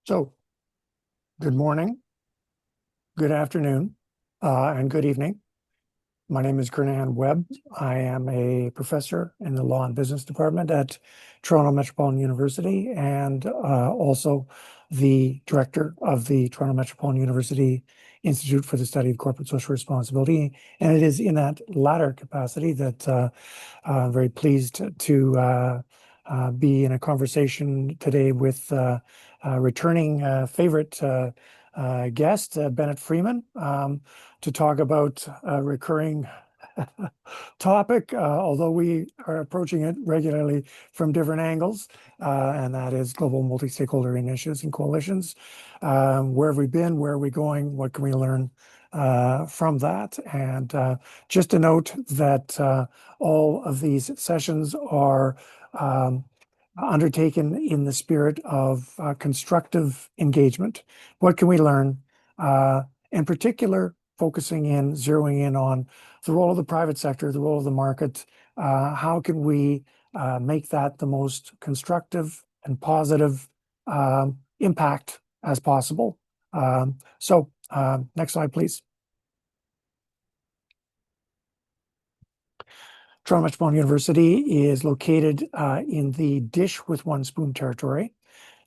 So, good morning, good afternoon, and good evening. My name is Kernan Webb. I am a professor in the Law and Business Department at Toronto Metropolitan University and also the director of the Toronto Metropolitan University Institute for the Study of Corporate Social Responsibility. And it is in that latter capacity that I'm very pleased to be in a conversation today with returning favorite guest, Bennett Freeman, to talk about a recurring topic, although we are approaching it regularly from different angles, and that is global multi-stakeholder initiatives and coalitions. Where have we been? Where are we going? What can we learn from that? And just to note that all of these sessions are undertaken in the spirit of constructive engagement. What can we learn? In particular, zeroing in on the role of the private sector, the role of the market. How can we make that the most constructive and positive impact as possible? Next slide, please. Toronto Metropolitan University is located in the Dish with One Spoon territory.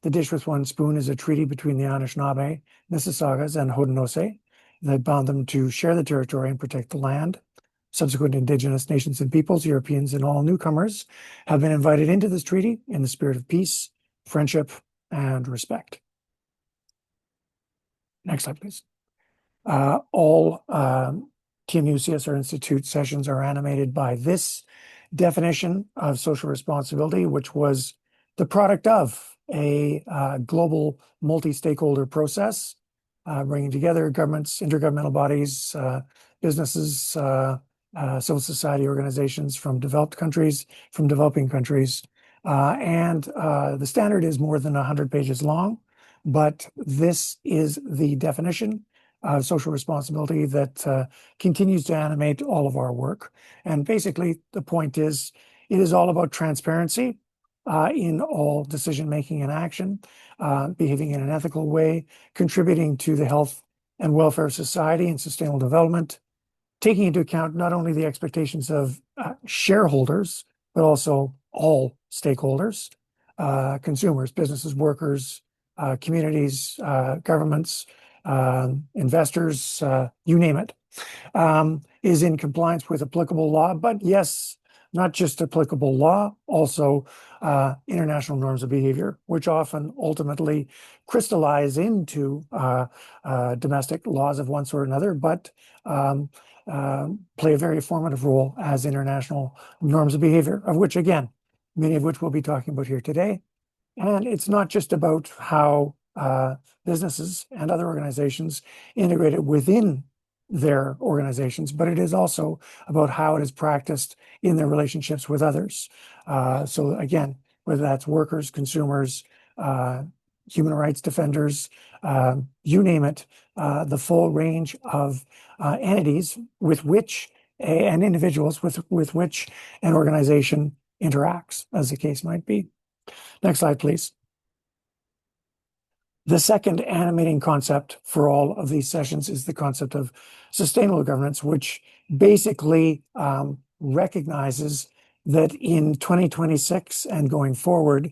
The Dish with One Spoon is a treaty between the Anishinaabe, Mississaugas, and Haudenosaunee that bound them to share the territory and protect the land. Subsequent Indigenous nations and peoples, Europeans, and all newcomers have been invited into this treaty in the spirit of peace, friendship, and respect. Next slide, please. All TMU CSR Institute sessions are animated by this definition of social responsibility, which was the product of a global multi-stakeholder process, bringing together governments, intergovernmental bodies, businesses, civil society organizations from developed countries, from developing countries. And the standard is more than 100 pages long, but this is the definition of social responsibility that continues to animate all of our work. And basically, the point is, it is all about transparency in all decision-making and action, behaving in an ethical way, contributing to the health and welfare of society and sustainable development, taking into account not only the expectations of shareholders, but also all stakeholders, consumers, businesses, workers, communities, governments, investors, you name it, is in compliance with applicable law. But yes, not just applicable law, also international norms of behavior, which often ultimately crystallize into domestic laws of one sort or another, but play a very formative role as international norms of behavior, of which, again, many of which we'll be talking about here today. And it's not just about how businesses and other organizations integrate it within their organizations, but it is also about how it is practiced in their relationships with others. So again, whether that's workers, consumers, human rights defenders, you name it, the full range of entities with which and individuals with which an organization interacts, as the case might be. Next slide, please. The second animating concept for all of these sessions is the concept of sustainable governance, which basically recognizes that in 2026 and going forward,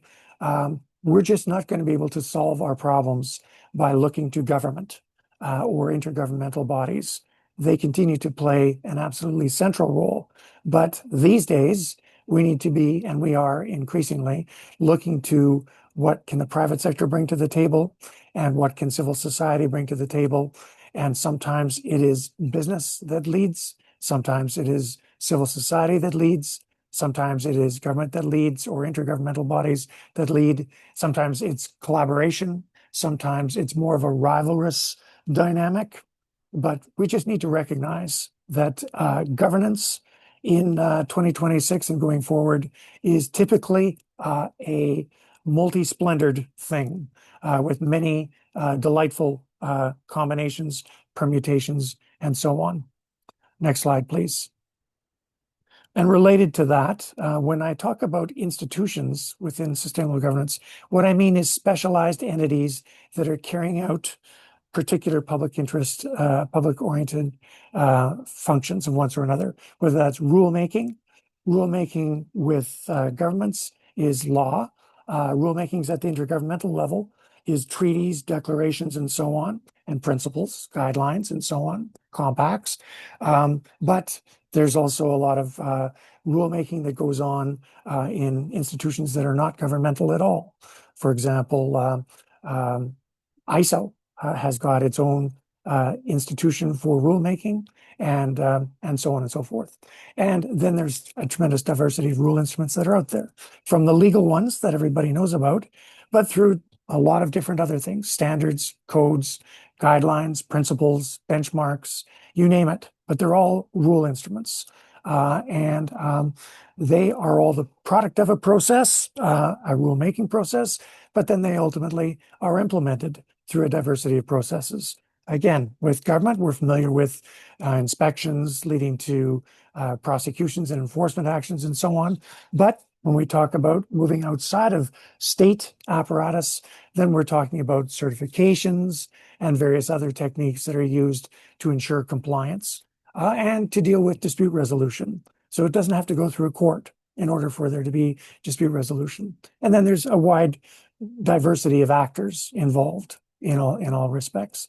we're just not going to be able to solve our problems by looking to government or intergovernmental bodies. They continue to play an absolutely central role. But these days, we need to be, and we are increasingly, looking to what can the private sector bring to the table and what can civil society bring to the table. And sometimes it is business that leads. Sometimes it is civil society that leads. Sometimes it is government that leads or intergovernmental bodies that lead. Sometimes it's collaboration. Sometimes it's more of a rivalrous dynamic. But we just need to recognize that governance in 2026 and going forward is typically a multi-splendored thing with many delightful combinations, permutations, and so on. Next slide, please. And related to that, when I talk about institutions within sustainable governance, what I mean is specialized entities that are carrying out particular public interest, public-oriented functions of one sort or another, whether that's rulemaking. Rulemaking with governments is law. Rulemaking is at the intergovernmental level is treaties, declarations, and so on, and principles, guidelines, and so on, compacts. But there's also a lot of rulemaking that goes on in institutions that are not governmental at all. For example, ISO has got its own institution for rulemaking and so on and so forth. And then there's a tremendous diversity of rule instruments that are out there, from the legal ones that everybody knows about, but through a lot of different other things, standards, codes, guidelines, principles, benchmarks, you name it, but they're all rule instruments. And they are all the product of a process, a rulemaking process, but then they ultimately are implemented through a diversity of processes. Again, with government, we're familiar with inspections leading to prosecutions and enforcement actions and so on. But when we talk about moving outside of state apparatus, then we're talking about certifications and various other techniques that are used to ensure compliance and to deal with dispute resolution. So it doesn't have to go through a court in order for there to be dispute resolution. And then there's a wide diversity of actors involved in all respects.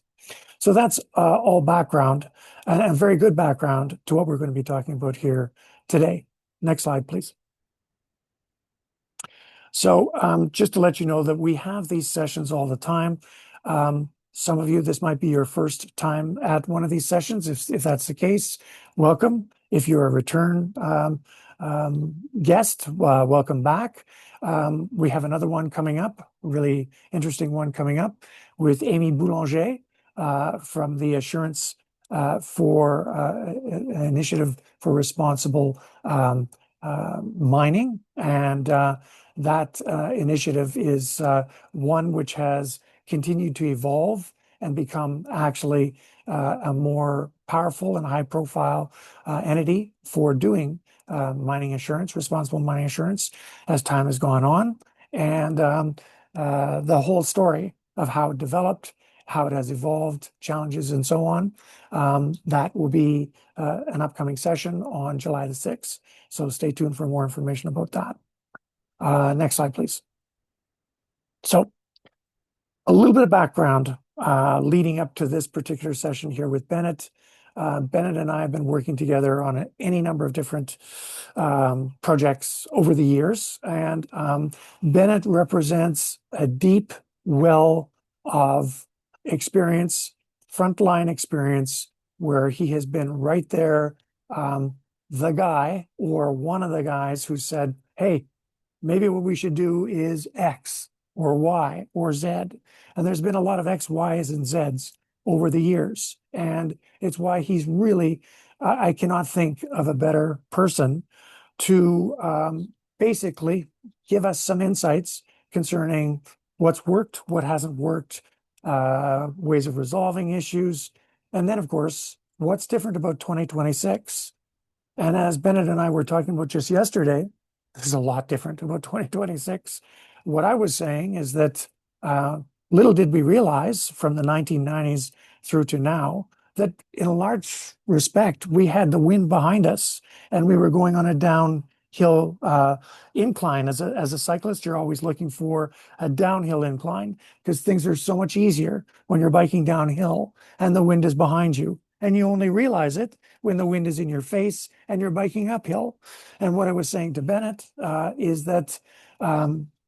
So that's all background, and a very good background to what we're going to be talking about here today. Next slide, please. So just to let you know that we have these sessions all the time. Some of you, this might be your first time at one of these sessions. If that's the case, welcome. If you're a return guest, welcome back. We have another one coming up, really interesting one coming up with Amy Boulanger from the Assurance for an Initiative for Responsible Mining. And that initiative is one which has continued to evolve and become actually a more powerful and high profile entity for doing mining insurance, responsible mining insurance, as time has gone on. And the whole story of how it developed, how it has evolved, challenges, and so on. That will be an upcoming session on July the 6th. So stay tuned for more information about that. Next slide, please. So a little bit of background leading up to this particular session here with Bennett. Bennett and I have been working together on any number of different projects over the years. And Bennett represents a deep well of experience, frontline experience, where he has been right there, the guy or one of the guys who said, hey, maybe what we should do is X or Y or Z. And there's been a lot of X, Ys, and Zs over the years. And it's why he's really, I cannot think of a better person to basically give us some insights concerning what's worked, what hasn't worked, ways of resolving issues, and then, of course, what's different about 2026. And as Bennett and I were talking about just yesterday, this is a lot different about 2026. What I was saying is that little did we realize from the 1990s through to now that in a large respect, we had the wind behind us and we were going on a downhill incline. As a cyclist, you're always looking for a downhill incline because things are so much easier when you're biking downhill and the wind is behind you. And you only realize it when the wind is in your face and you're biking uphill. And what I was saying to Bennett is that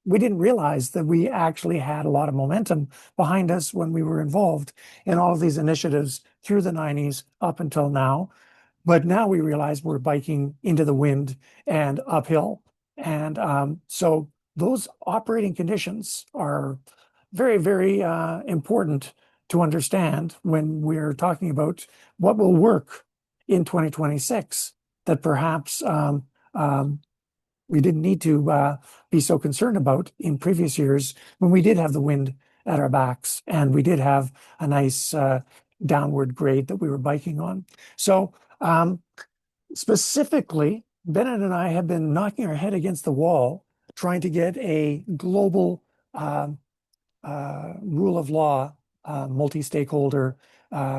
we didn't realize that we actually had a lot of momentum behind us when we were involved in all of these initiatives through the 90s up until now. But now we realize we're biking into the wind and uphill. And so those operating conditions are very, very important to understand when we're talking about what will work in 2026 that perhaps we didn't need to be so concerned about in previous years when we did have the wind at our backs and we did have a nice downward grade that we were biking on. So specifically, Bennett and I have been knocking our head against the wall trying to get a global um, rule of law, multi-stakeholder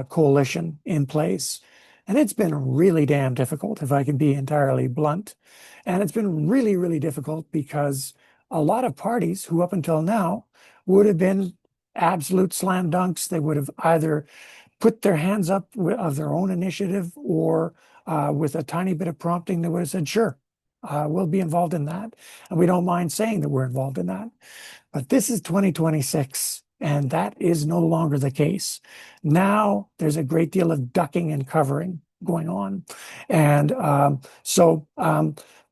coalition in place. And it's been really damn difficult, if I can be entirely blunt. And it's been really, really difficult because a lot of parties who up until now would have been absolute slam dunks. They would have either put their hands up of their own initiative or with a tiny bit of prompting, they would have said, sure, we'll be involved in that. And we don't mind saying that we're involved in that. But this is 2026, and that is no longer the case. Now there's a great deal of ducking and covering going on. And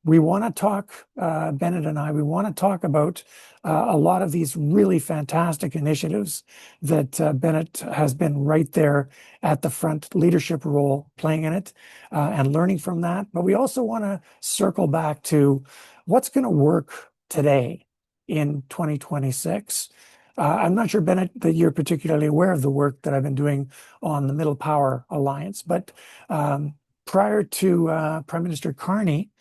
we want to talk, Bennett and I, we want to talk about a lot of these really fantastic initiatives that Bennett has been right there at the front leadership role playing in it and learning from that. But we also want to circle back to what's going to work today in 2026. I'm not sure, Bennett, that you're particularly aware of the work that I've been doing on the Middle Power Alliance, but prior to Prime Minister Carney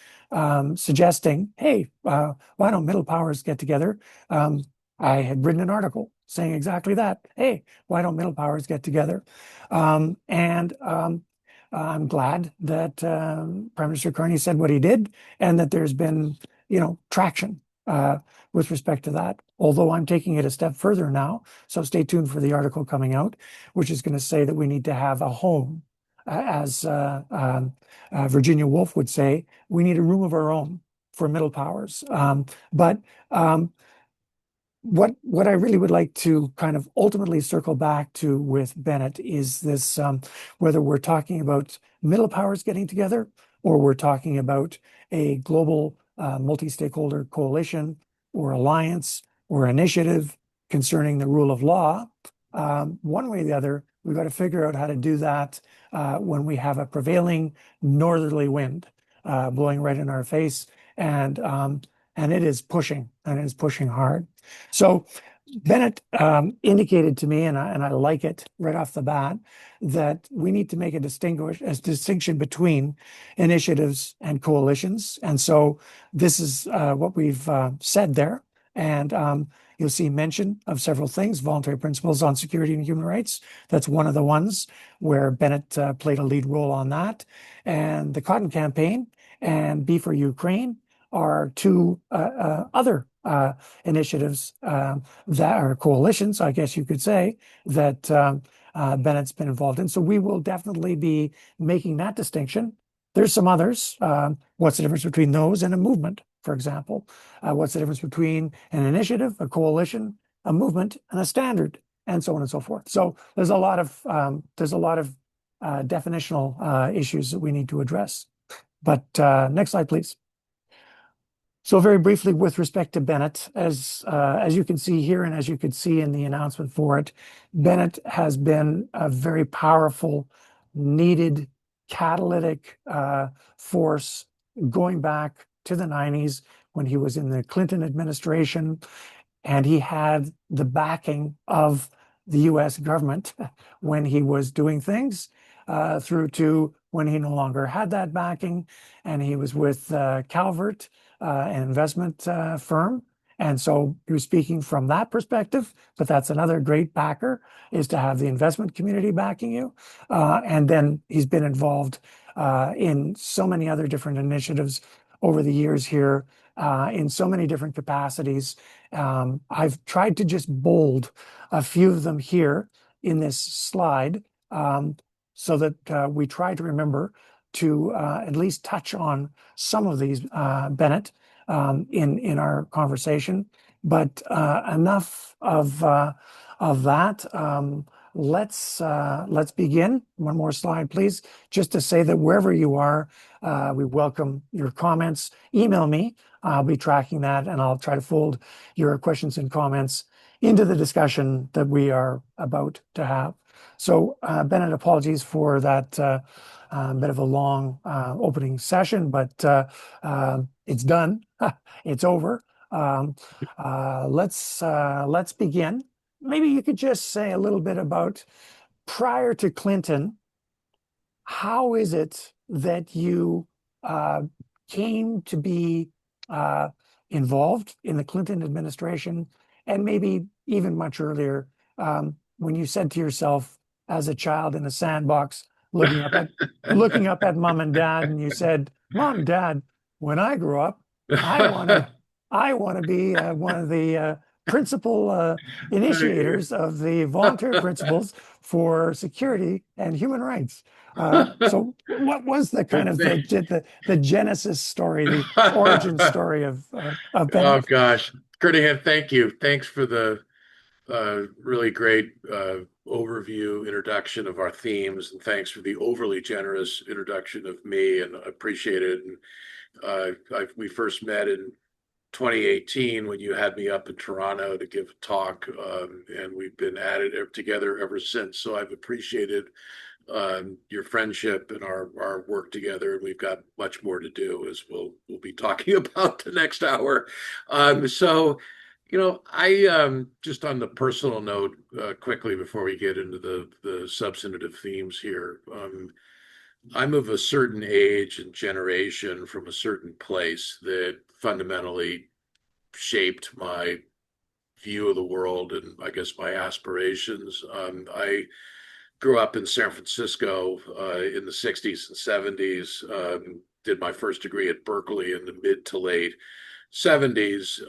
suggesting, hey, why don't middle powers get together? I had written an article saying exactly that. Hey, why don't middle powers get together? I'm glad that Prime Minister Carney said what he did and that there's been, traction with respect to that. Although I'm taking it a step further now, so stay tuned for the article coming out, which is going to say that we need to have a home. As Virginia Woolf would say, we need a room of our own for middle powers. But what I really would like to kind of ultimately circle back to with Bennett is this, whether we're talking about middle powers getting together or we're talking about a global multi-stakeholder coalition or alliance or initiative concerning the rule of law, one way or the other, we've got to figure out how to do that when we have a prevailing northerly wind blowing right in our face. And it is pushing, and it is pushing hard. So Bennett indicated to me, and I like it right off the bat, that we need to make a distinction between initiatives and coalitions. And so this is what we've said there. And you'll see mention of several things, voluntary principles on security and human rights. That's one of the ones where Bennett played a lead role on that. And the Cotton Campaign and Be for Ukraine are two other initiatives that are coalitions, I guess you could say, that Bennett's been involved in. So we will definitely be making that distinction. There's some others. What's the difference between those and a movement, for example? What's the difference between an initiative, a coalition, a movement, and a standard, and so on and so forth. So there's a lot of definitional issues that we need to address. But next slide, please. So very briefly, with respect to Bennett, as you can see here, and as you could see in the announcement for it, Bennett has been a very powerful, needed, catalytic force going back to the 90s when he was in the Clinton administration, and he had the backing of the U.S. government when he was doing things, through to when he no longer had that backing, and he was with Calvert, an investment firm. And so he was speaking from that perspective, but that's another great backer, is to have the investment community backing you. And then he's been involved in so many other different initiatives over the years here, in so many different capacities. I've tried to just bold a few of them here in this slide, so that we try to remember to at least touch on some of these, Bennett, in our conversation. But enough of that. Let's begin. One more slide, please. Just to say that wherever you are, we welcome your comments. Email me. I'll be tracking that, and I'll try to fold your questions and comments into the discussion that we are about to have. So, Bennett, apologies for that bit of a long opening session, but it's done. It's over. Let's begin. Maybe you could just say a little bit about, prior to Clinton, how is it that you came to be uh, involved in the Clinton administration, and maybe even much earlier, when you said to yourself as a child in a sandbox, looking up at mom and dad, and you said, "Mom, Dad, when I grow up, I want to I want to be one of the principal initiators of the voluntary principles for security and human rights." So what was the kind of the genesis story, the origin story of Oh Bennett? gosh, Kurt, thank you. Thanks for the really great overview introduction of our themes, and thanks for the overly generous introduction of me, and I appreciate it. And we first met in 2018 when you had me up in Toronto to give a talk, and we've been at it together ever since. So I've appreciated your friendship and our work together, and we've got much more to do, as we'll be talking about the next hour. So, I just on the personal note, quickly before we get into the substantive themes here. I'm of a certain age and generation from a certain place that fundamentally shaped my view of the world and I guess my aspirations. I grew up in San Francisco in the 60s and 70s, did my first degree at Berkeley in the mid to late 70s.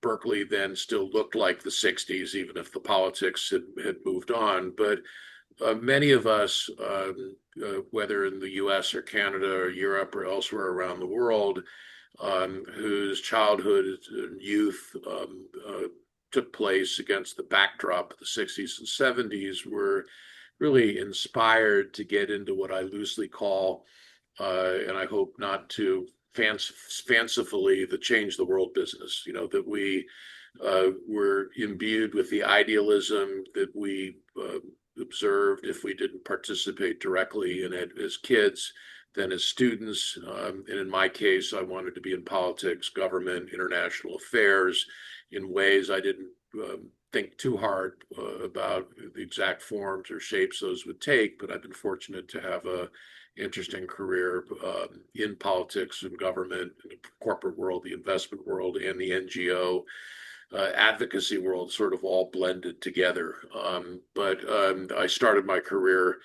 Berkeley then still looked like the 60s, even if the politics had moved on. But many of us, whether in the US or Canada or Europe or elsewhere around the world, whose childhood and youth took place against the backdrop of the 60s and 70s, were really inspired to get into what I loosely call, and I hope not to fancifully, the change the world business. That we were imbued with the idealism that we observed if we didn't participate directly in it as kids, then as students. And in my case, I wanted to be in politics, government, international affairs in ways I didn't think too hard about the exact forms or shapes those would take. But I've been fortunate to have a interesting career in politics and government, in the corporate world, the investment world, and the NGO advocacy world, sort of all blended together. But I started my career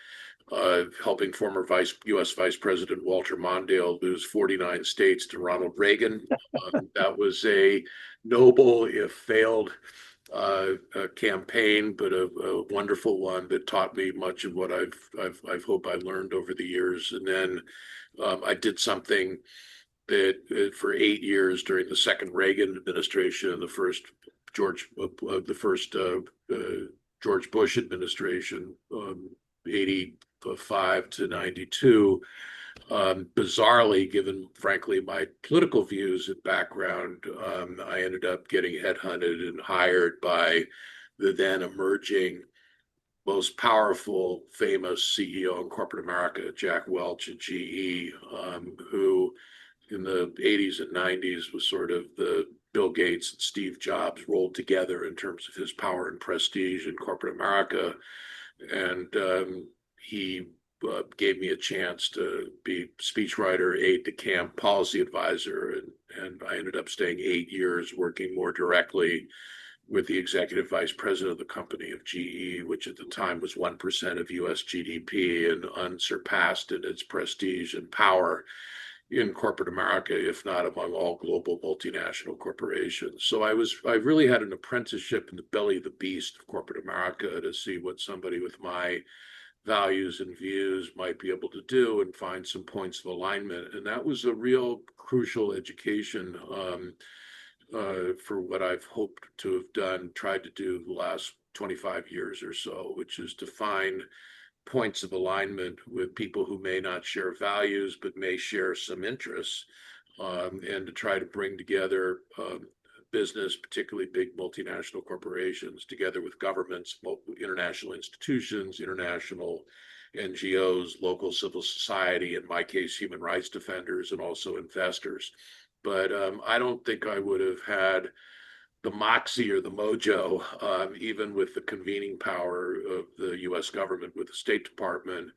helping former U.S. Vice President Walter Mondale lose 49 states to Ronald Reagan. That was a noble, if failed, campaign, but a wonderful one that taught me much of what I hope I learned over the years. And then I did something that for 8 years during the second Reagan administration and the first George Bush administration, 85 to 92. Bizarrely, given frankly my political views and background, I ended up getting headhunted and hired by the then emerging most powerful, famous CEO in corporate America, Jack Welch at GE, who in the 80s and 90s was sort of the Bill Gates and Steve Jobs rolled together in terms of his power and prestige in corporate America. And he gave me a chance to be speechwriter, aide de camp, policy advisor, and I ended up staying 8 years working more directly with the executive vice president of the company of GE, which at the time was 1% of US GDP and unsurpassed in its prestige and power in corporate America, if not among all global multinational corporations. So I really had an apprenticeship in the belly of the beast of corporate America to see what somebody with my values and views might be able to do and find some points of alignment. And that was a real crucial education for what I've hoped to have done, tried to do the last 25 years or so, which is to find points of alignment with people who may not share values but may share some interests, and to try to bring together business, particularly big multinational corporations, together with governments, international institutions, international NGOs, local civil society, in my case, human rights defenders, and also investors. But I don't think I would have had the moxie or the mojo, even with the convening power of the U.S. government, with the State Department,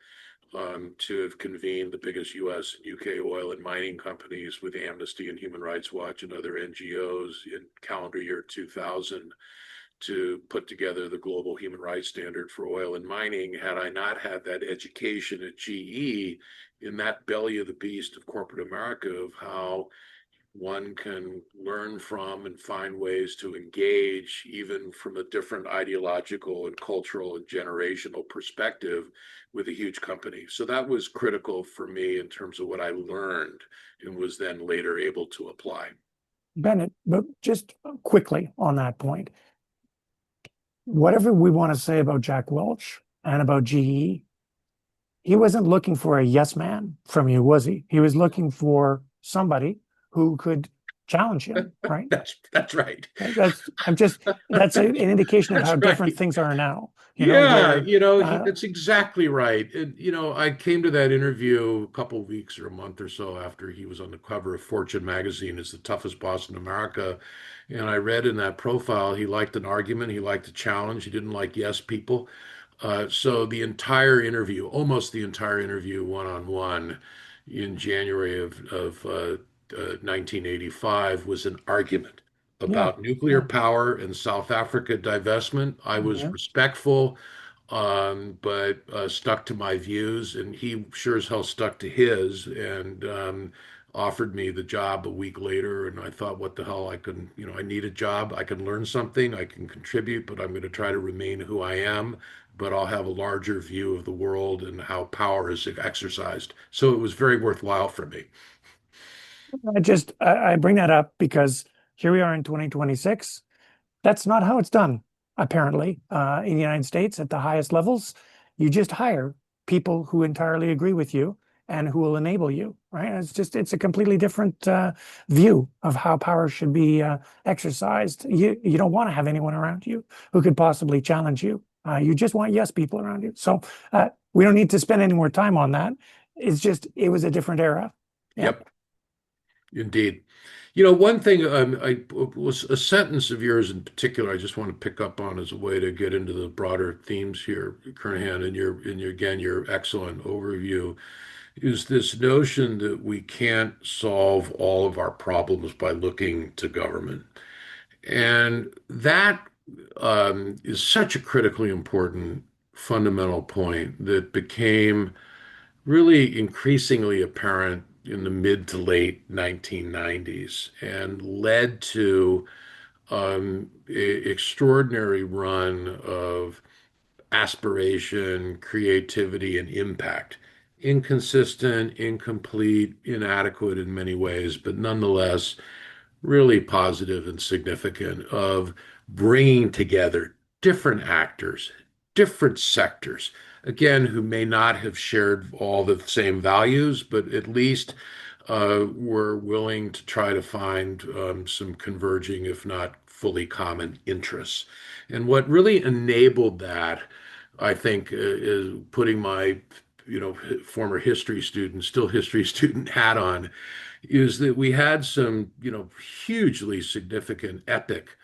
to have convened the biggest U.S. and U.K. oil and mining companies with Amnesty and Human Rights Watch and other NGOs in calendar year 2000 to put together the global human rights standard for oil and mining. Had I not had that education at GE in that belly of the beast of corporate America of how one can learn from and find ways to engage even from a different ideological and cultural and generational perspective with a huge company. So that was critical for me in terms of what I learned and was then later able to apply. Bennett, but just quickly on that point, whatever we want to say about Jack Welch and about GE, he wasn't looking for a yes man from you, was he? He was looking for somebody who could challenge him, right? That's right. That's an indication of That's how different right. things are now, Yeah, where that's exactly right. And, I came to that interview a couple of weeks or a month or so after he was on the cover of Fortune magazine as the toughest boss in America. And I read in that profile, he liked an argument, he liked a challenge, he didn't like yes people. So the entire interview, almost the entire interview, one-on-one in January of 1985 was an argument yeah, about nuclear yeah, power and South Africa divestment. I was yeah. respectful, but stuck to my views, and he sure as hell stuck to his, and offered me the job a week later. And I thought, what the hell? I need a job. I can learn something. I can contribute, but I'm going to try to remain who I am. But I'll have a larger view of the world and how power is exercised. So it was very worthwhile for me. I bring that up because here we are in 2026. That's not how it's done, apparently, in the United States at the highest levels. You just hire people who entirely agree with you and who will enable you, right? It's a completely different view of how power should be exercised. You don't want to have anyone around you who could possibly challenge you. You just want yes people around you. So we don't need to spend any more time on that. It was a different era. Yeah. Yep. Indeed. One thing I was a sentence of yours in particular I just want to pick up on as a way to get into the broader themes here, Kernahan, again, your excellent overview is this notion that we can't solve all of our problems by looking to government. And that is such a critically important fundamental point that became really increasingly apparent in the mid to late 1990s and led to extraordinary run of aspiration, creativity, and impact. Inconsistent, incomplete, inadequate in many ways, but nonetheless really positive and significant of bringing together different actors, different sectors, again, who may not have shared all the same values, but at least were willing to try to find some converging, if not fully common interests. And what really enabled that, I think, is putting my former history student, still history student hat on, is that we had some, hugely significant epic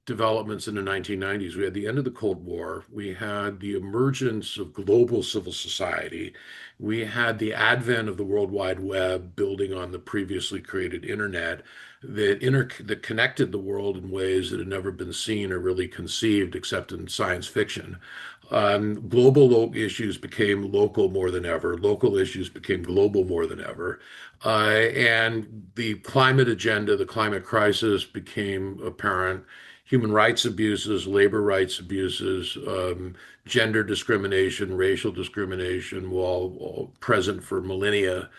developments in the 1990s. We had the end of the Cold War. We had the emergence of global civil society. We had the advent of the World Wide Web building on the previously created internet that connected the world in ways that had never been seen or really conceived except in science fiction. Global issues became local more than ever. Local issues became global more than ever. And the climate agenda, the climate crisis became apparent. Human rights abuses, labor rights abuses, gender discrimination, racial discrimination, while all present for millennia,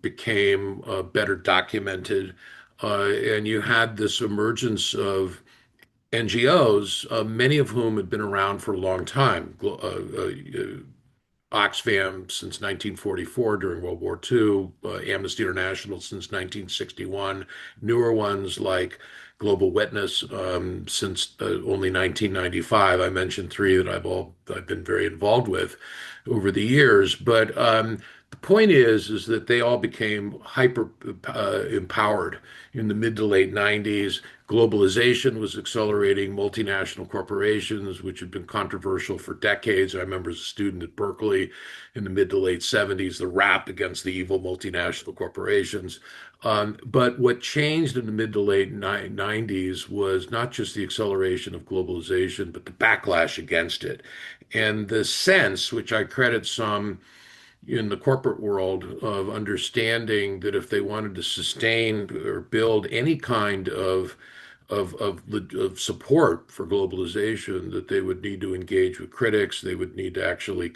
became better documented. And you had this emergence of NGOs, many of whom had been around for a long time. Oxfam since 1944 during World War II, Amnesty International since 1961, newer ones like Global Witness since only 1995. I mentioned three that I've been very involved with over the years, but the point is that they all became hyper empowered in the mid to late 90s. Globalization was accelerating multinational corporations, which had been controversial for decades. I remember as a student at Berkeley in the mid to late 70s, the rap against the evil multinational corporations. But what changed in the mid to late 90s was not just the acceleration of globalization, but the backlash against it. And the sense, which I credit some in the corporate world, of understanding that if they wanted to sustain or build any kind of support for globalization, that they would need to engage with critics. They would need to actually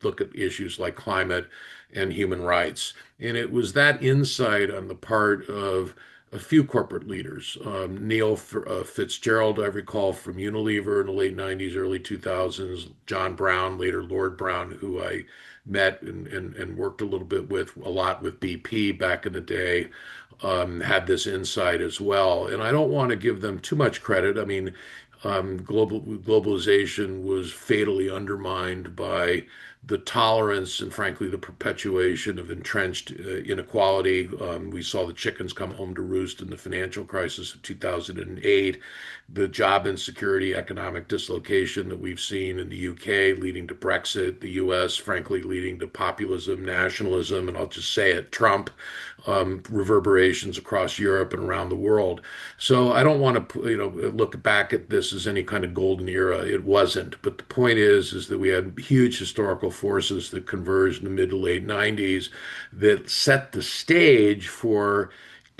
look at issues like climate and human rights. And it was that insight on the part of a few corporate leaders. Neil Fitzgerald, I recall from Unilever in the late 90s, early 2000s. John Brown, later Lord Brown, who I met and worked a little bit with, a lot with BP back in the day, had this insight as well. And I don't want to give them too much credit. I mean, globalization was fatally undermined by the tolerance and, frankly, the perpetuation of entrenched inequality. We saw the chickens come home to roost in the financial crisis of 2008, the job insecurity, economic dislocation that we've seen in the UK, leading to Brexit, the US, frankly, leading to populism, nationalism, and I'll just say it, Trump, reverberations across Europe and around the world. So I don't want to, look back at this as any kind of golden era. It wasn't. But the point is that we had huge historical forces that converged in the mid to late 90s that set the stage for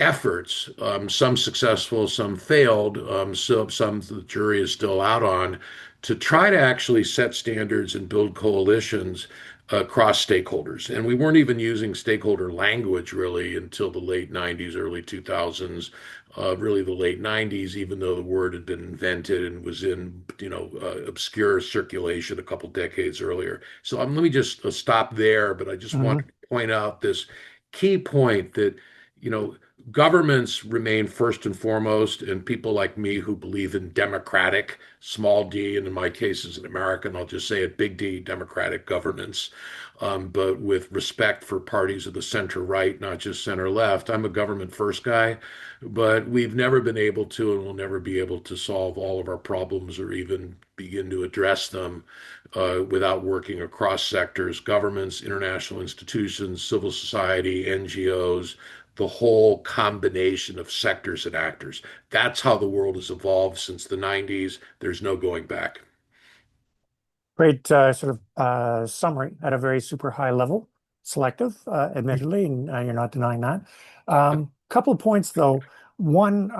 efforts, some successful, some failed, so some the jury is still out on, to try to actually set standards and build coalitions across stakeholders. And we weren't even using stakeholder language really until the late 90s, early 2000s, really the late 90s, even though the word had been invented and was in, obscure circulation a couple decades earlier. So let me just stop there, but I just want Mhm. to point out this key point that, you know, governments remain first and foremost, and people like me who believe in democratic, small d, and in my case as an American, I'll just say it, big D, democratic governance, but with respect for parties of the center right, not just center left. I'm a government first guy, but we've never been able to and will never be able to solve all of our problems or even begin to address them without working across sectors, governments, international institutions, civil society, NGOs, the whole combination of sectors and actors. That's how the world has evolved since the 90s. There's no going back. Great sort of summary at a very super high level. Selective, admittedly, and you're not denying that. Couple of points, though. One,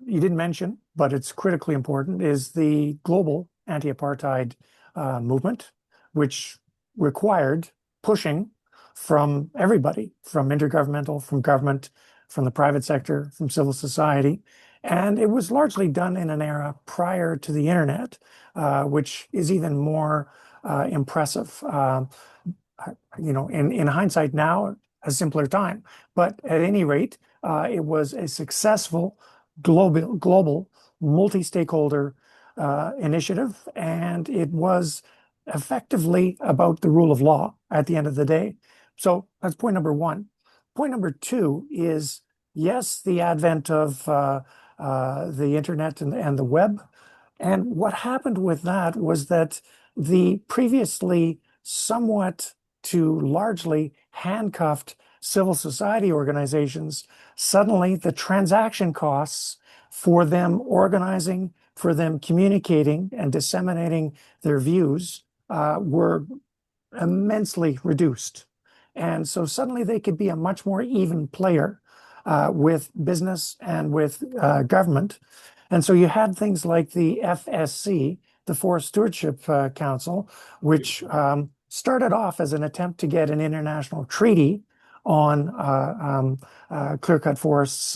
you didn't mention, but it's critically important, is the global anti-apartheid movement, which required pushing from everybody, from intergovernmental, from government, from the private sector, from civil society. And it was largely done in an era prior to the internet, which is even more impressive. In hindsight now, a simpler time. But at any rate, it was a successful global multi-stakeholder initiative, and it was effectively about the rule of law at the end of the day. So that's point number one. Point number two is, yes, the advent of the internet and the web. And what happened with that was that the previously somewhat to largely handcuffed civil society organizations, suddenly the transaction costs for them organizing, for them communicating and disseminating their views were immensely reduced. And so suddenly they could be a much more even player with business and with government. And so you had things like the FSC, the Forest Stewardship Council, which started off as an attempt to get an international treaty on clear-cut forests,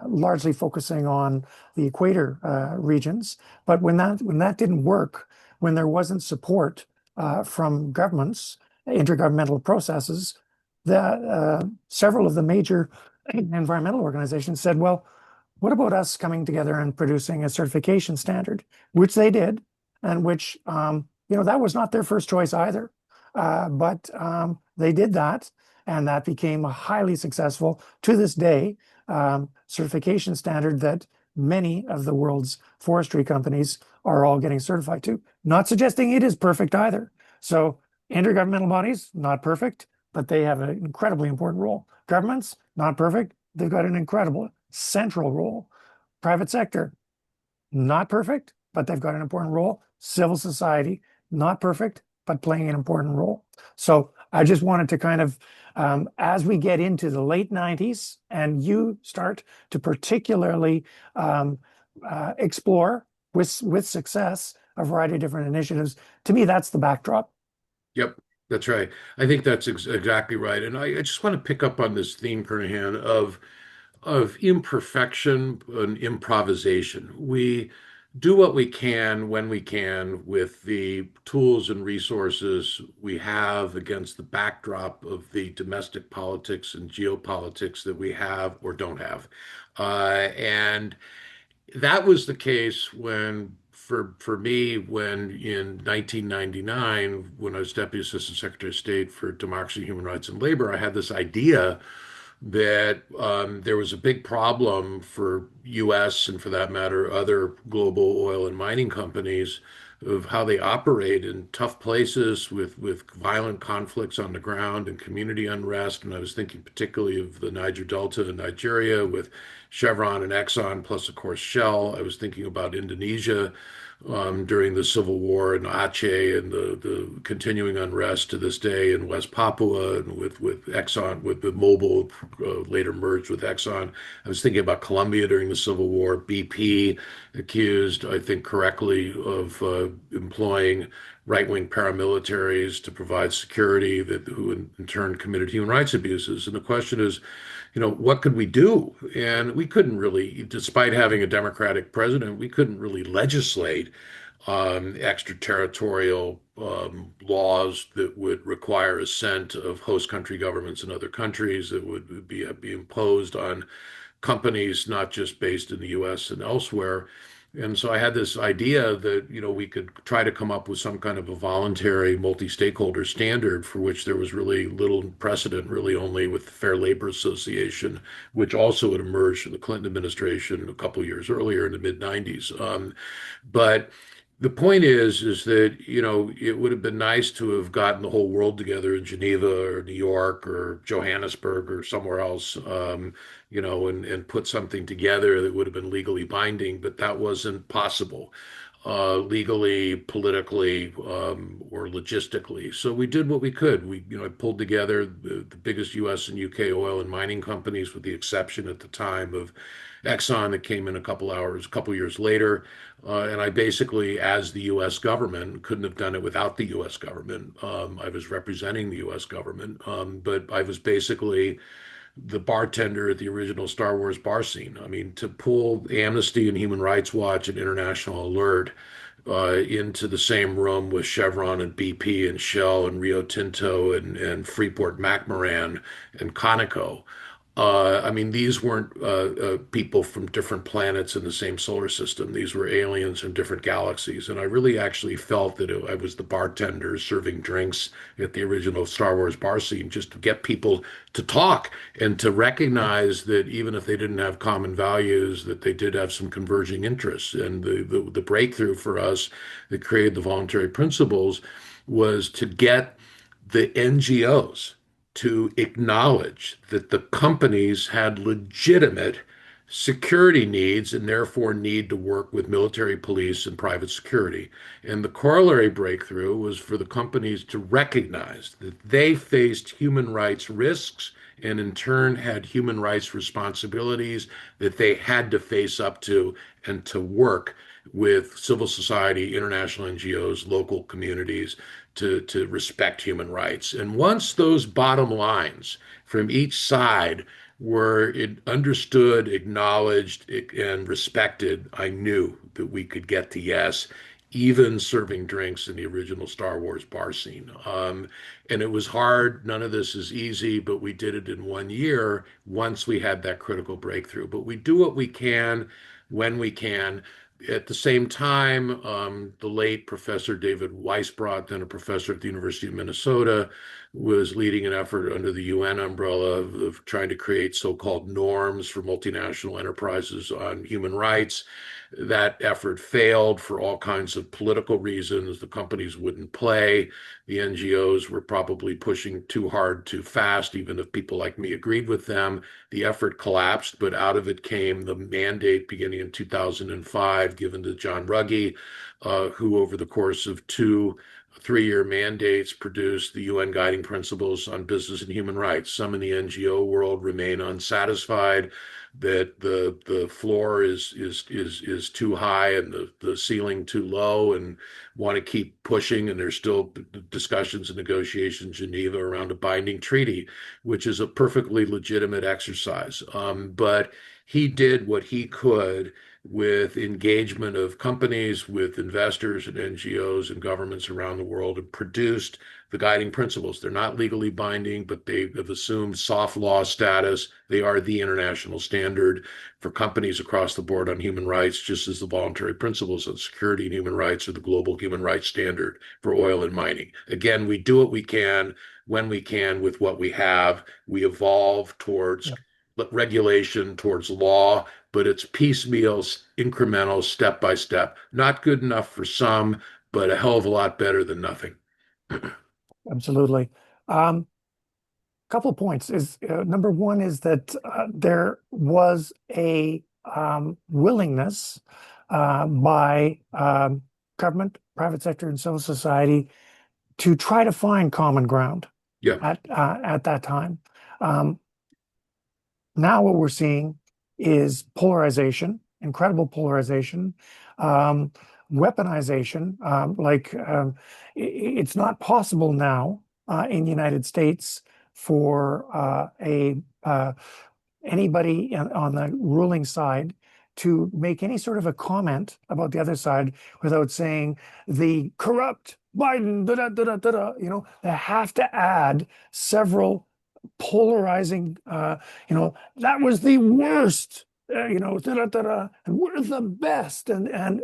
largely focusing on the equator regions. But when that didn't work, when there wasn't support from governments, intergovernmental processes, that several of the major environmental organizations said, well, what about us coming together and producing a certification standard, which they did, and which, that was not their first choice either. But they did that, and that became a highly successful, to this day, certification standard that many of the world's forestry companies are all getting certified to. Not suggesting it is perfect either. So intergovernmental bodies, not perfect, but they have an incredibly important role. Governments, not perfect. They've got an incredible central role. Private sector, not perfect, but they've got an important role. Civil society, not perfect, but playing an important role. So I just wanted to kind of, as we get into the late 90s and you start to particularly um, explore with success a variety of different initiatives, to me, that's the backdrop. Yep, that's right. I think that's exactly right. And I just want to pick up on this theme, Kernahan, of imperfection and improvisation. We do what we can when we can with the tools and resources we have against the backdrop of the domestic politics and geopolitics that we have or don't have. And that was the case when, for me, when in 1999, when I was Deputy Assistant Secretary of State for Democracy, Human Rights, and Labor, I had this idea that there was a big problem for U.S. and, for that matter, other global oil and mining companies of how they operate in tough places with violent conflicts on the ground and community unrest. And I was thinking particularly of the Niger Delta in Nigeria with Chevron and Exxon, plus, of course, Shell. I was thinking about Indonesia during the Civil War in Aceh and the continuing unrest to this day in West Papua and with Exxon, with the Mobil later merged with Exxon. I was thinking about Colombia during the Civil War, BP accused, I think correctly, of employing right-wing paramilitaries to provide security that who in turn committed human rights abuses. And the question is, what could we do? And we couldn't really, despite having a Democratic president, we couldn't really legislate extraterritorial laws that would require assent of host country governments in other countries that would be imposed on companies not just based in the U.S. and elsewhere. And so I had this idea that, we could try to come up with some kind of a voluntary multi-stakeholder standard for which there was really little precedent, really only with the Fair Labor Association, which also had emerged in the Clinton administration a couple of years earlier in the mid 90s. But the point is that, it would have been nice to have gotten the whole world together in Geneva or New York or Johannesburg or somewhere else, and put something together that would have been legally binding, but that wasn't possible, legally, politically, or logistically. So we did what we could. I pulled together the biggest U.S. and UK oil and mining companies, with the exception at the time of Exxon that came in a couple years later. And I basically, as the U.S. government, couldn't have done it without the U.S. government. I was representing the U.S. government, but I was basically the bartender at the original Star Wars bar scene. I mean, to pull Amnesty and Human Rights Watch and International Alert into the same room with Chevron and BP and Shell and Rio Tinto and Freeport McMoran and Conoco. I mean, these weren't people from different planets in the same solar system. These were aliens from different galaxies. And I really actually felt that I was the bartender serving drinks at the original Star Wars bar scene, just to get people to talk and to recognize that even if they didn't have common values, that they did have some converging interests. And the breakthrough for us that created the voluntary principles was to get the NGOs to acknowledge that the companies had legitimate security needs and therefore need to work with military, police, and private security. And the corollary breakthrough was for the companies to recognize that they faced human rights risks and in turn had human rights responsibilities that they had to face up to and to work with civil society, international NGOs, local communities to respect human rights. And once those bottom lines from each side were understood, acknowledged, and respected, I knew that we could get to yes, even serving drinks in the original Star Wars bar scene. And it was hard. None of this is easy, but we did it in 1 year once we had that critical breakthrough. But we do what we can when we can. At the same time, the late Professor David Weisbrot, then a professor at the University of Minnesota, was leading an effort under the UN umbrella of trying to create so-called norms for multinational enterprises on human rights. That effort failed for all kinds of political reasons. The companies wouldn't play. The NGOs were probably pushing too hard, too fast, even if people like me agreed with them. The effort collapsed, but out of it came the mandate beginning in 2005, given to John Ruggie, who over the course of 2 3-year mandates produced the UN Guiding Principles on Business and Human Rights. Some in the NGO world remain unsatisfied that the floor is too high and the ceiling too low, and want to keep pushing. And there's still discussions and negotiations in Geneva around a binding treaty, which is a perfectly legitimate exercise. But he did what he could with engagement of companies, with investors and NGOs and governments around the world, and produced the guiding principles. They're not legally binding, but they have assumed soft law status. They are the international standard for companies across the board on human rights, just as the voluntary principles on security and human rights are the global human rights standard for oil and mining. Again, we do what we can when we can with what we have. We evolve towards Yeah, regulation, towards law, but it's piecemeal, incremental, step by step. Not good enough for some, but a hell of a lot better than nothing. absolutely. Couple of points is number one is that there was a willingness by government, private sector, and civil society to try to find common ground Yeah, at that time. Um, Now what we're seeing is polarization, incredible polarization, um, weaponization. It's not possible now in the United States for anybody on the ruling side to make any sort of a comment about the other side without saying the corrupt Biden, da da da da da. They have to add several polarizing, that was the worst, da, da, da, da, and we're the best. And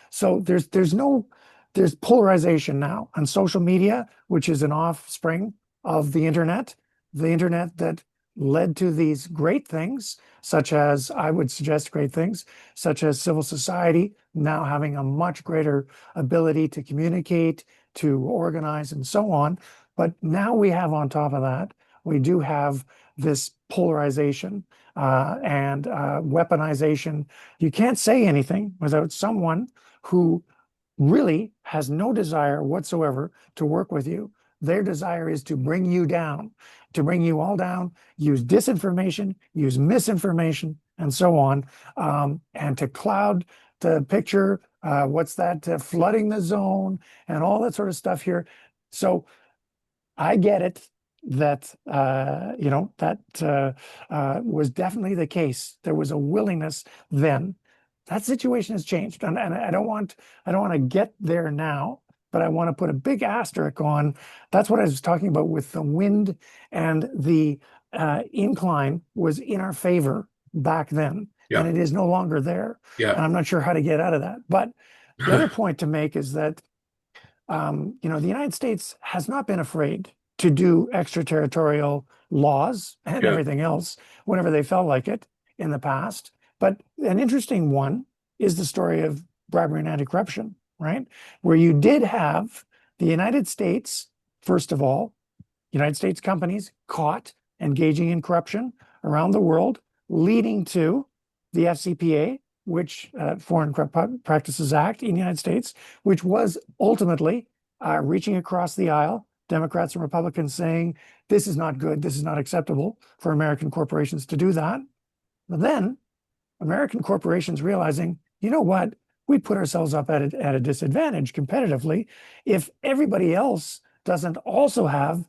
so there's polarization now on social media, which is an offspring of the internet that led to these great things, such as, I would suggest great things, such as civil society now having a much greater ability to communicate, to organize, and so on. But now we have on top of that, we do have this polarization and weaponization. You can't say anything without someone who really has no desire whatsoever to work with you. Their desire is to bring you down, to bring you all down, use disinformation, use misinformation, and so on, and to cloud the picture. What's that? Flooding the zone and all that sort of stuff here. So I get it that was definitely the case. There was a willingness then. That situation has changed, and I don't want to get there now, but I want to put a big asterisk on. That's what I was talking about with the wind, and the incline was in our favor back then, and yeah, it is no longer there. yeah, And I'm not sure how to get out of that. But the other point to make is that the United States has not been afraid to do extraterritorial laws and yeah, everything else whenever they felt like it in the past. But an interesting one is the story of bribery and anti-corruption, right? Where you did have the United States, first of all, United States companies caught engaging in corruption around the world, leading to the FCPA, which Foreign Corrupt Practices Act in the United States, which was ultimately reaching across the aisle, Democrats and Republicans saying, this is not good, this is not acceptable for American corporations to do that. But then American corporations realizing, you know what, we put ourselves up at a disadvantage competitively if everybody else doesn't also have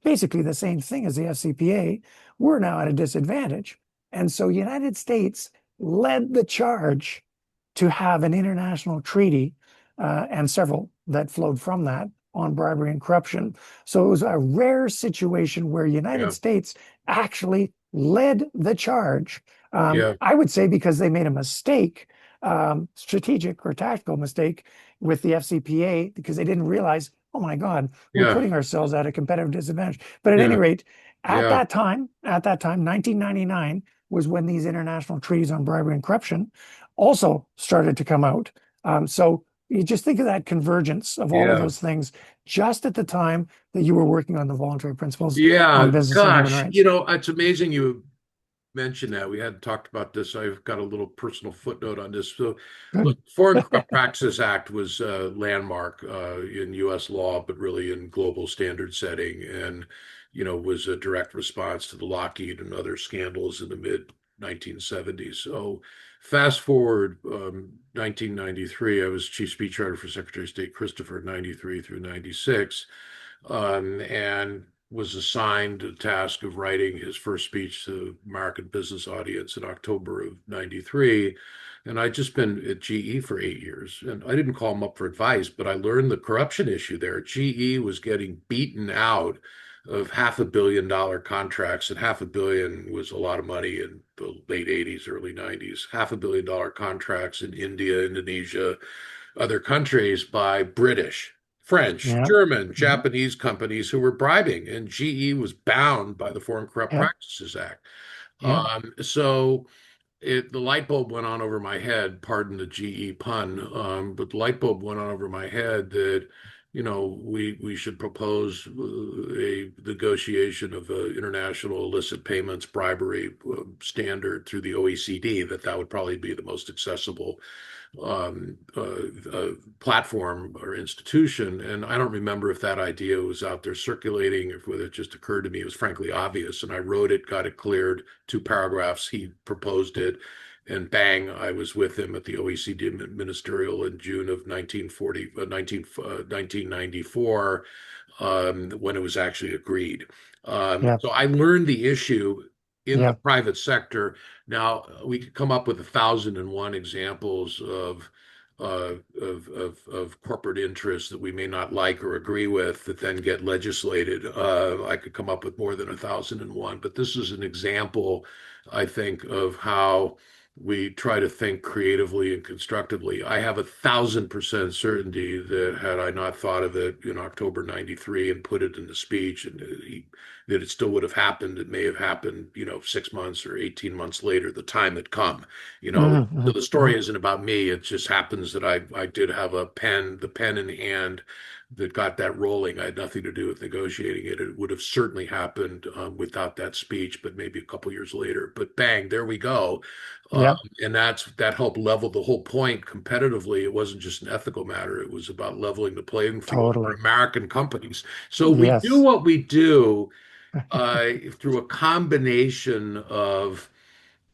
basically the same thing as the FCPA. We're now at a disadvantage. And so United States led the charge to have an international treaty and several that flowed from that on bribery and corruption. So it was a rare situation where United Yeah. States actually led the charge. Yeah. I would say because they made a mistake, strategic or tactical mistake with the FCPA because they didn't realize, oh my God, we're Yeah. putting ourselves at a competitive disadvantage. But at any Yeah. rate, Yeah. at that time, 1999 was when these international treaties on bribery and corruption also started to come out. So you just think of that convergence of all of Yeah. those things just at the time that you were working on the voluntary principles Yeah. on business and human Gosh, rights. it's amazing you mentioned that. We hadn't talked about this. I've got a little personal footnote on this. So, look, Good. Foreign Corrupt Practices Act was a landmark in U.S. law, but really in global standard setting, and was a direct response to the Lockheed and other scandals in the mid 1970s. So, fast forward 1993, I was chief speechwriter for Secretary of State Christopher, 93 through 96, and was assigned the task of writing his first speech to American business audience in October of 93. And I'd just been at GE for 8 years. And I didn't call him up for advice, but I learned the corruption issue there. GE was getting beaten out of $500 million contracts, and 500 million was a lot of money in the late 80s, early 90s. $500 million contracts in India, Indonesia, other countries by British, French, Yeah. German, Mhm. Japanese companies who were bribing, and GE was bound by the Foreign Corrupt Yeah. Practices Act. Yeah. So the light bulb went on over my head, pardon the GE pun, but the light bulb went on over my head that, we should propose a negotiation of international illicit payments bribery standard through the OECD, that would probably be the most accessible um, platform or institution. And I don't remember if that idea was out there circulating, or whether it just occurred to me. It was frankly obvious. And I wrote it, got it cleared, 2 paragraphs. He proposed it. And bang, I was with him at the OECD ministerial in June of 1994, when it was actually agreed. Yeah. So I learned the issue in the Yeah. private sector. Now, we could come up with 1,001 examples of corporate interests that we may not like or agree with that then get legislated. I could come up with more than 1,001, but this is an example, I think, of how we try to think creatively and constructively. I have 1,000% certainty that had I not thought of it in October 93 and put it in the speech, and that it still would have happened. It may have happened, 6 months or 18 months later, the time had come, you know. Mhm. So Mhm. the story Mhm. isn't about me. It just happens that I did have the pen in hand that got that rolling. I had nothing to do with negotiating it. It would have certainly happened without that speech, but maybe a couple years later. But bang, there we go. Um, Yeah. and that helped level the whole point competitively. It wasn't just an ethical matter. It was about leveling the playing field for Totally. American companies. So we do Yes. what we do through a combination of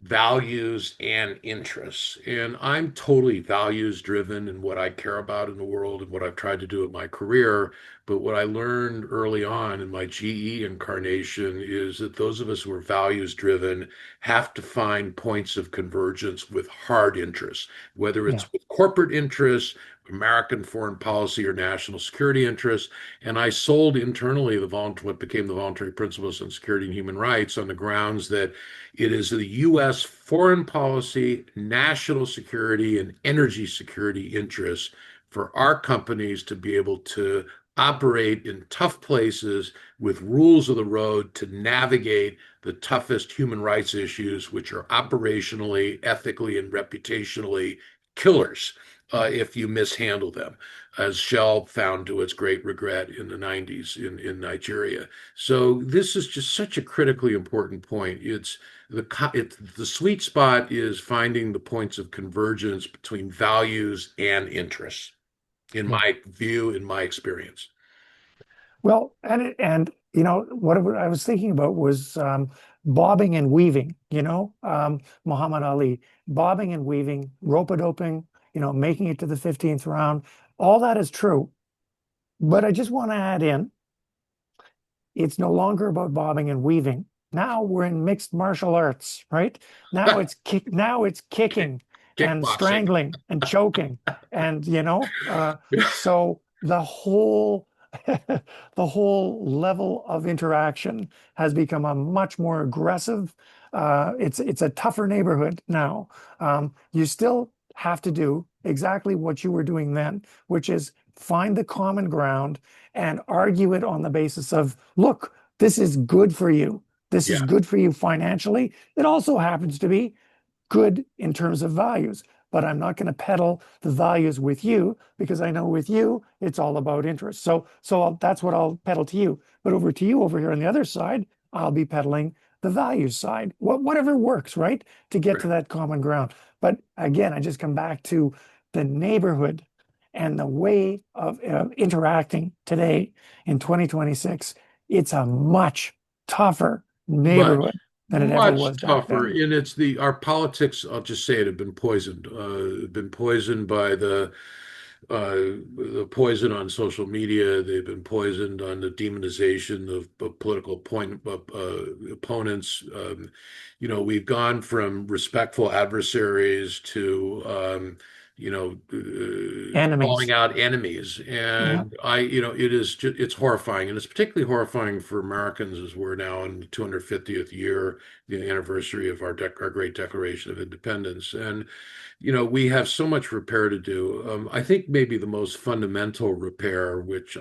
values and interests. And I'm totally values driven in what I care about in the world and what I've tried to do in my career. But what I learned early on in my GE incarnation is that those of us who are values driven have to find points of convergence with hard interests, whether Yeah. it's with corporate interests, American foreign policy, or national security interests. And I sold internally what became the voluntary principles on security and human rights on the grounds that it is the U.S. foreign policy, national security, and energy security interests for our companies to be able to operate in tough places with rules of the road to navigate the toughest human rights issues, which are operationally, ethically, and reputationally killers if you mishandle them, as Shell found to its great regret in the 90s in Nigeria. So this is just such a critically important point. The sweet spot is finding the points of convergence between values and interests, in Yeah. my view, in my experience. Well, and what I was thinking about was bobbing and weaving. Muhammad Ali, bobbing and weaving, rope-a-doping. Making it to the 15th round. All that is true, but I just want to add in, it's no longer about bobbing and weaving. Now we're in mixed martial arts, right? Now it's kicking. and Kickboxing. strangling and choking. And, so the whole level of interaction has become a much more aggressive. It's a tougher neighborhood now. You still have to do exactly what you were doing then, which is find the common ground and argue it on the basis of, look, this is good for you. This is Yeah, good for you financially. It also happens to be good in terms of values, but I'm not going to peddle the values with you because I know with you it's all about interest. That's what I'll peddle to you. But over to you over here on the other side, I'll be peddling the values side. Whatever works, right? To get to right. that common ground. But again, I just come back to the neighborhood and the way of interacting today in 2026. It's a much tougher neighborhood than it ever Much was back tougher. then. And it's our politics, I'll just say it, have been poisoned. Been poisoned by the poison on social media. They've been poisoned on the demonization of political opponents. We've gone from respectful adversaries to calling Enemies. out enemies. Yeah. And it's horrifying. And it's particularly horrifying for Americans as we're now in the 250th year, the anniversary of our great Declaration of Independence. And we have so much repair to do. I think maybe the most fundamental repair, which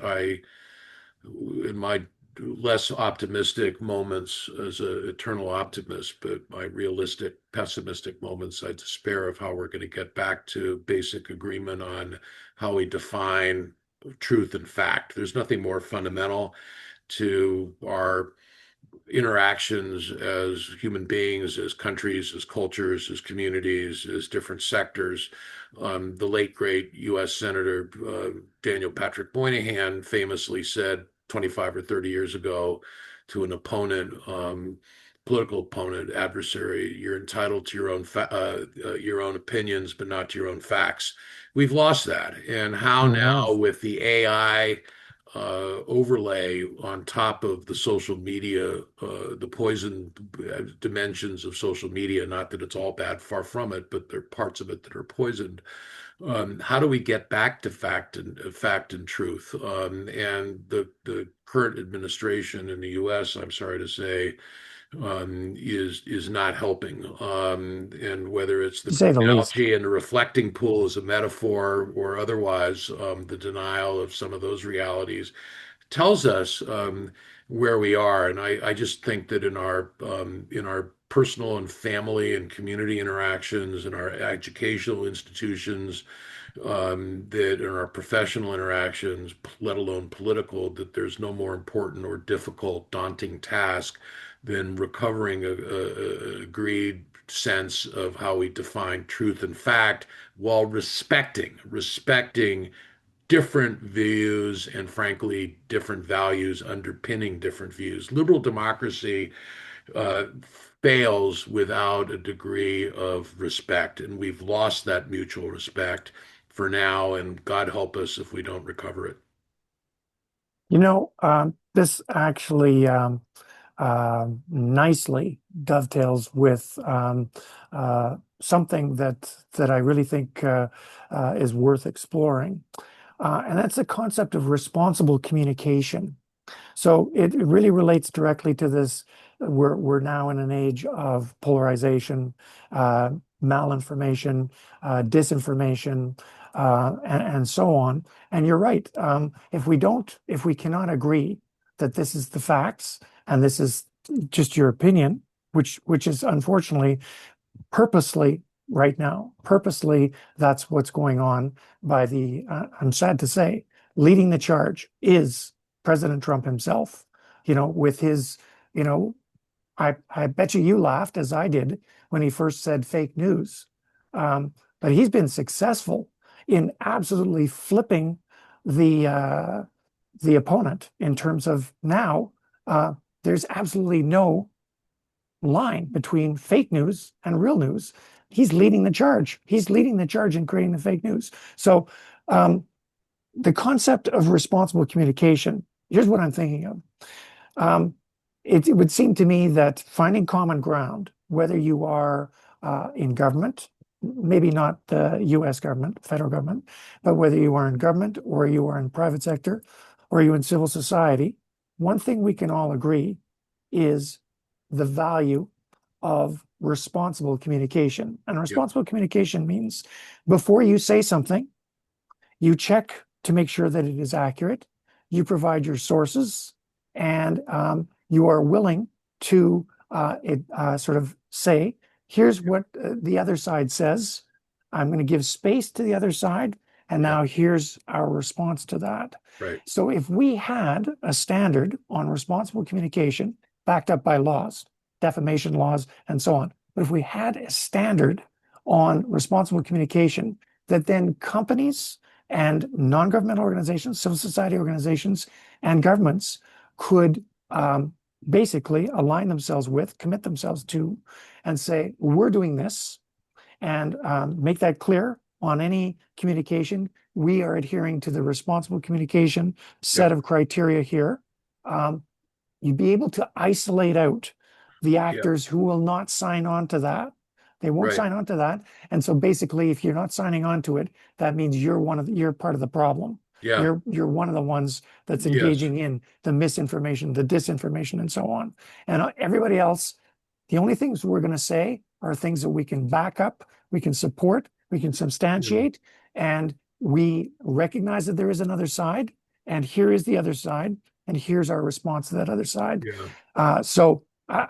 in my less optimistic moments as an eternal optimist, but my realistic, pessimistic moments, I despair of how we're going to get back to basic agreement on how we define truth and fact. There's nothing more fundamental to our interactions as human beings, as countries, as cultures, as communities, as different sectors. The late, great U.S. Senator Daniel Patrick Moynihan famously said 25 or 30 years ago to an opponent, political opponent, adversary, you're entitled to your own opinions, but not to your own facts. We've lost that. And how We now have. with the AI overlay on top of the social media, the poison dimensions of social media. Not that it's all bad, far from it, but there are parts of it that are poisoned. How do we get back to fact and truth? And the current administration in the U.S., I'm sorry to say, is not helping. And whether it's To the say the least. analogy and the reflecting pool as a metaphor or otherwise, the denial of some of those realities tells us where we are. And I just think that in our personal and family and community interactions, in our educational institutions, that in our professional interactions, let alone political, that there's no more important or difficult, daunting task than recovering a agreed sense of how we define truth and fact while respecting different views and frankly different values underpinning different views. Liberal democracy uh, fails without a degree of respect, and we've lost that mutual respect for now, and God help us if we don't recover it. This actually nicely dovetails with something that I really think is worth exploring, and that's the concept of responsible communication. So it really relates directly to this. We're now in an age of polarization, uh, malinformation, disinformation, and so on. And you're right. If we cannot agree that this is the facts and this is just your opinion, which is unfortunately purposely right now, purposely that's what's going on by I'm sad to say, leading the charge is President Trump himself, with his, you know, I bet you laughed as I did when he first said fake news. But he's been successful in absolutely flipping the uh, the opponent in terms of now uh, there's absolutely no line between fake news and real news. He's leading the charge. He's leading the charge in creating the fake news. So um, the concept of responsible communication, here's what I'm thinking of. Um, it would seem to me that finding common ground, whether you are in government maybe not the US government, federal government, but whether you are in government or you are in private sector or you in civil society, one thing we can all agree is the value of responsible communication. And Yep. responsible communication means before you say something, you check to make sure that it is accurate, you provide your sources, and you are willing to sort of say, here's what the other side says. I'm going to give space to the other side. And Yeah. now here's our response to that. Right. So if we had a standard on responsible communication backed up by laws, defamation laws, and so on, but if we had a standard on responsible communication that then companies and non-governmental organizations, civil society organizations, and governments could basically align themselves with, commit themselves to, and say, we're doing this, and make that clear on any communication. We are adhering to the responsible communication set Yep. of criteria here. Um, You'd be able to isolate out the Yep. actors who will not sign on to that. They won't Right. sign on to that. And so basically, if you're not signing on to it, that means you're part of the problem. Yeah. You're one of the ones that's Yes. engaging in the misinformation, the disinformation, and so on. And everybody else, the only things we're going to say are things that we can back up, we can support, we can Yeah. substantiate, and we recognize that there is another side, and here is the other side, and here's our response to that other side. Yeah.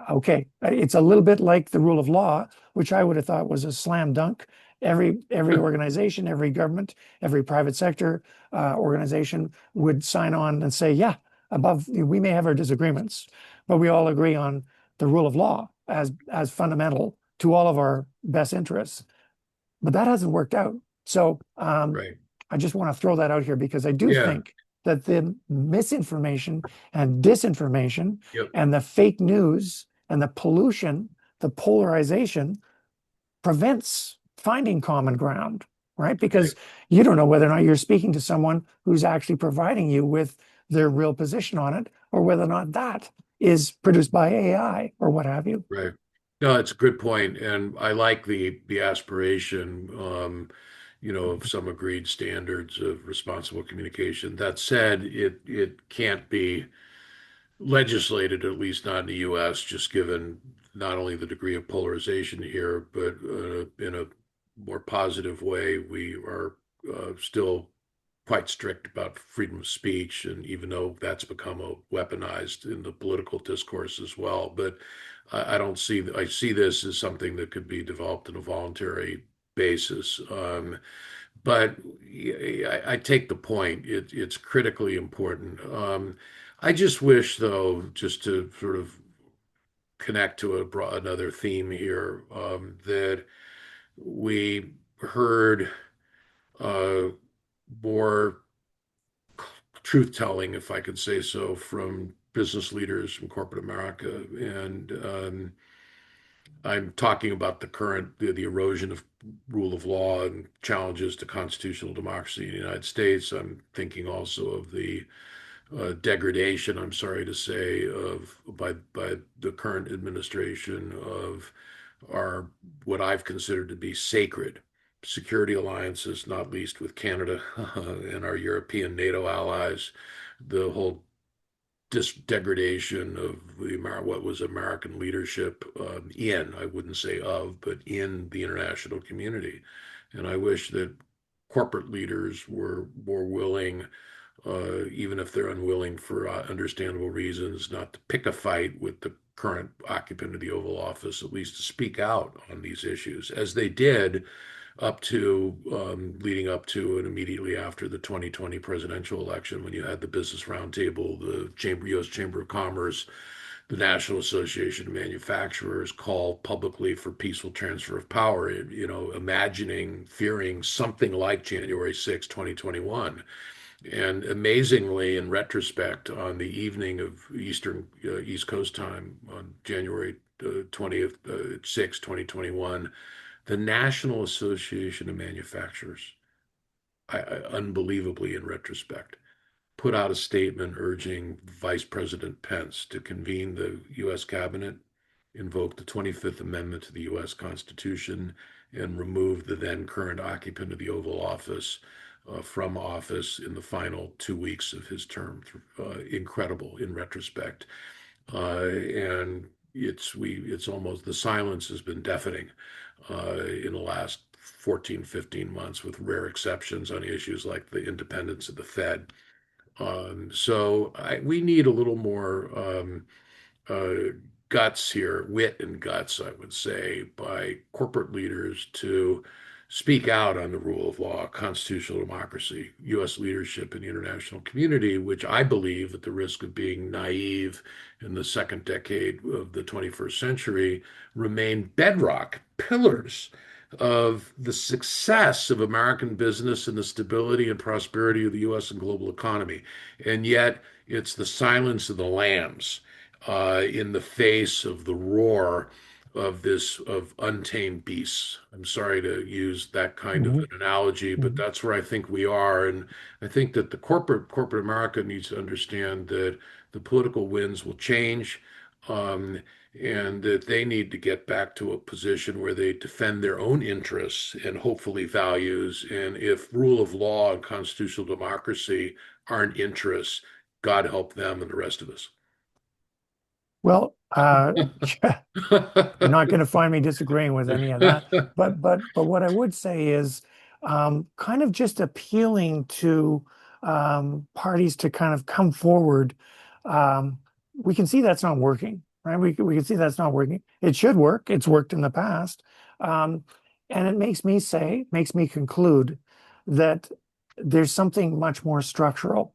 Okay, it's a little bit like the rule of law, which I would have thought was a slam dunk. Every organization, every government, every private sector organization would sign on and say, yeah, above we may have our disagreements, but we all agree on the rule of law as fundamental to all of our best interests. But that hasn't worked out. So Right. I just want to throw that out here because I do Yeah. think that the misinformation and disinformation Yep. and the fake news and the pollution, the polarization prevents finding common ground, right? Right. Because you don't know whether or not you're speaking to someone who's actually providing you with their real position on it, or whether or not that is produced by AI or what have you. Right. No, it's a good point, and I like the aspiration, of some agreed standards of responsible communication. That said, it can't be legislated, at least not in the U.S., just given not only the degree of polarization here, but in a more positive way, we are still quite strict about freedom of speech, and even though that's become a weaponized in the political discourse as well. But I don't see I see this as something that could be developed on a voluntary basis. But I take the point. It's critically important. I just wish, though, just to sort of connect to another theme here, that we heard uh, more truth telling, if I could say so, from business leaders from corporate America. And I'm talking about the erosion of rule of law and challenges to constitutional democracy in the United States. I'm thinking also of the degradation, I'm sorry to say, of by the current administration of our what I've considered to be sacred security alliances, not least with Canada and our European NATO allies, the whole degradation of what was American leadership I wouldn't say of, but in the international community. And I wish that corporate leaders were more willing, even if they're unwilling for understandable reasons, not to pick a fight with the current occupant of the Oval Office, at least to speak out on these issues, as they did up to leading up to and immediately after the 2020 presidential election, when you had the Business Roundtable, the U.S. Chamber of Commerce, the National Association of Manufacturers call publicly for peaceful transfer of power, imagining, fearing something like January 6, 2021. And amazingly, in retrospect, on the evening of East Coast time on January 20th, 6, 2021, the National Association of Manufacturers, unbelievably in retrospect, put out a statement urging Vice President Pence to convene the U.S. cabinet, invoke the 25th Amendment to the U.S. Constitution, and removed the then current occupant of the Oval Office from office in the final 2 weeks of his term. Incredible in retrospect. And it's almost, the silence has been deafening in the last 14, 15 months, with rare exceptions on issues like the independence of the Fed. We need a little more uh, guts here, wit and guts, I would say, by corporate leaders to speak out on the rule of law, constitutional democracy, U.S. leadership in the international community, which I believe, at the risk of being naive in the second decade of the 21st century, remain bedrock pillars of the success of American business and the stability and prosperity of the U.S. and global economy. And yet, it's the silence of the lambs in the face of the roar of untamed beasts. I'm sorry to use that kind of Hmm. an analogy, but Hmm. that's where I think we are. And I think that the corporate America needs to understand that the political winds will change, um, and that they need to get back to a position where they defend their own interests and hopefully values. And if rule of law and constitutional democracy aren't interests, God help them and the rest of us. Well, you're not going to find me disagreeing with any of that. But what I would say is kind of just appealing to parties to kind of come forward. Um, we can see that's not working, right? We can see that's not working. It should work. It's worked in the past. Um, and it makes me conclude that there's something much more structural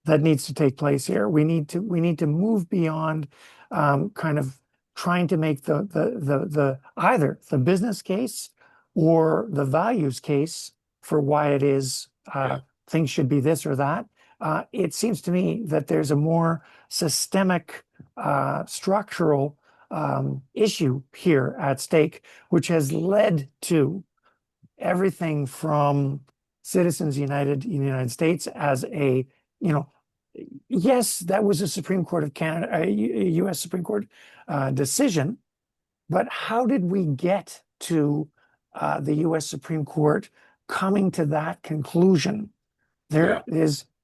that needs to take place here. We need to move beyond kind of trying to make the either the business case or the values case for why it is Yeah, things should be this or that. It seems to me that there's a more systemic, structural issue here at stake, which has led to everything from Citizens United in the United States as a, you know, yes, that was a Supreme Court of Canada, a U.S. Supreme Court decision, but how did we get to the U.S. Supreme Court coming to that conclusion? yeah,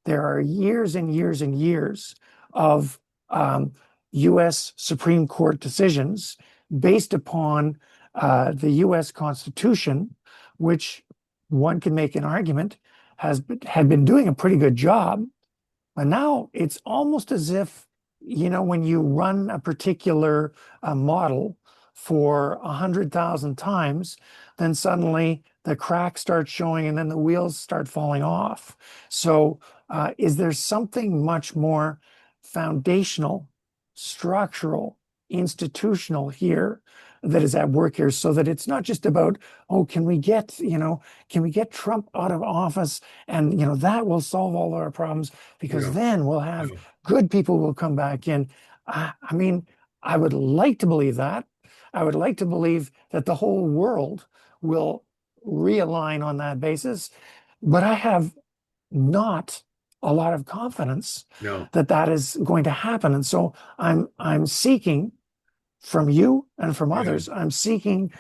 There are years and years and years of um, U.S. Supreme Court decisions based upon the U.S. Constitution, which one can make an argument had been doing a pretty good job. But now it's almost as if, when you run a particular model for 100,000 times, then suddenly the cracks start showing and then the wheels start falling off. So, is there something much more foundational, structural, institutional here that is at work here so that it's not just about, oh, can we get Trump out of office and, that will solve all our problems because yeah, then we'll have yeah, good people will come back in. I mean, I would like to believe that. I would like to believe that the whole world will realign on that basis, but I have not a lot of confidence no, that that is going to happen. And so I'm seeking from you and from yeah, others, I'm seeking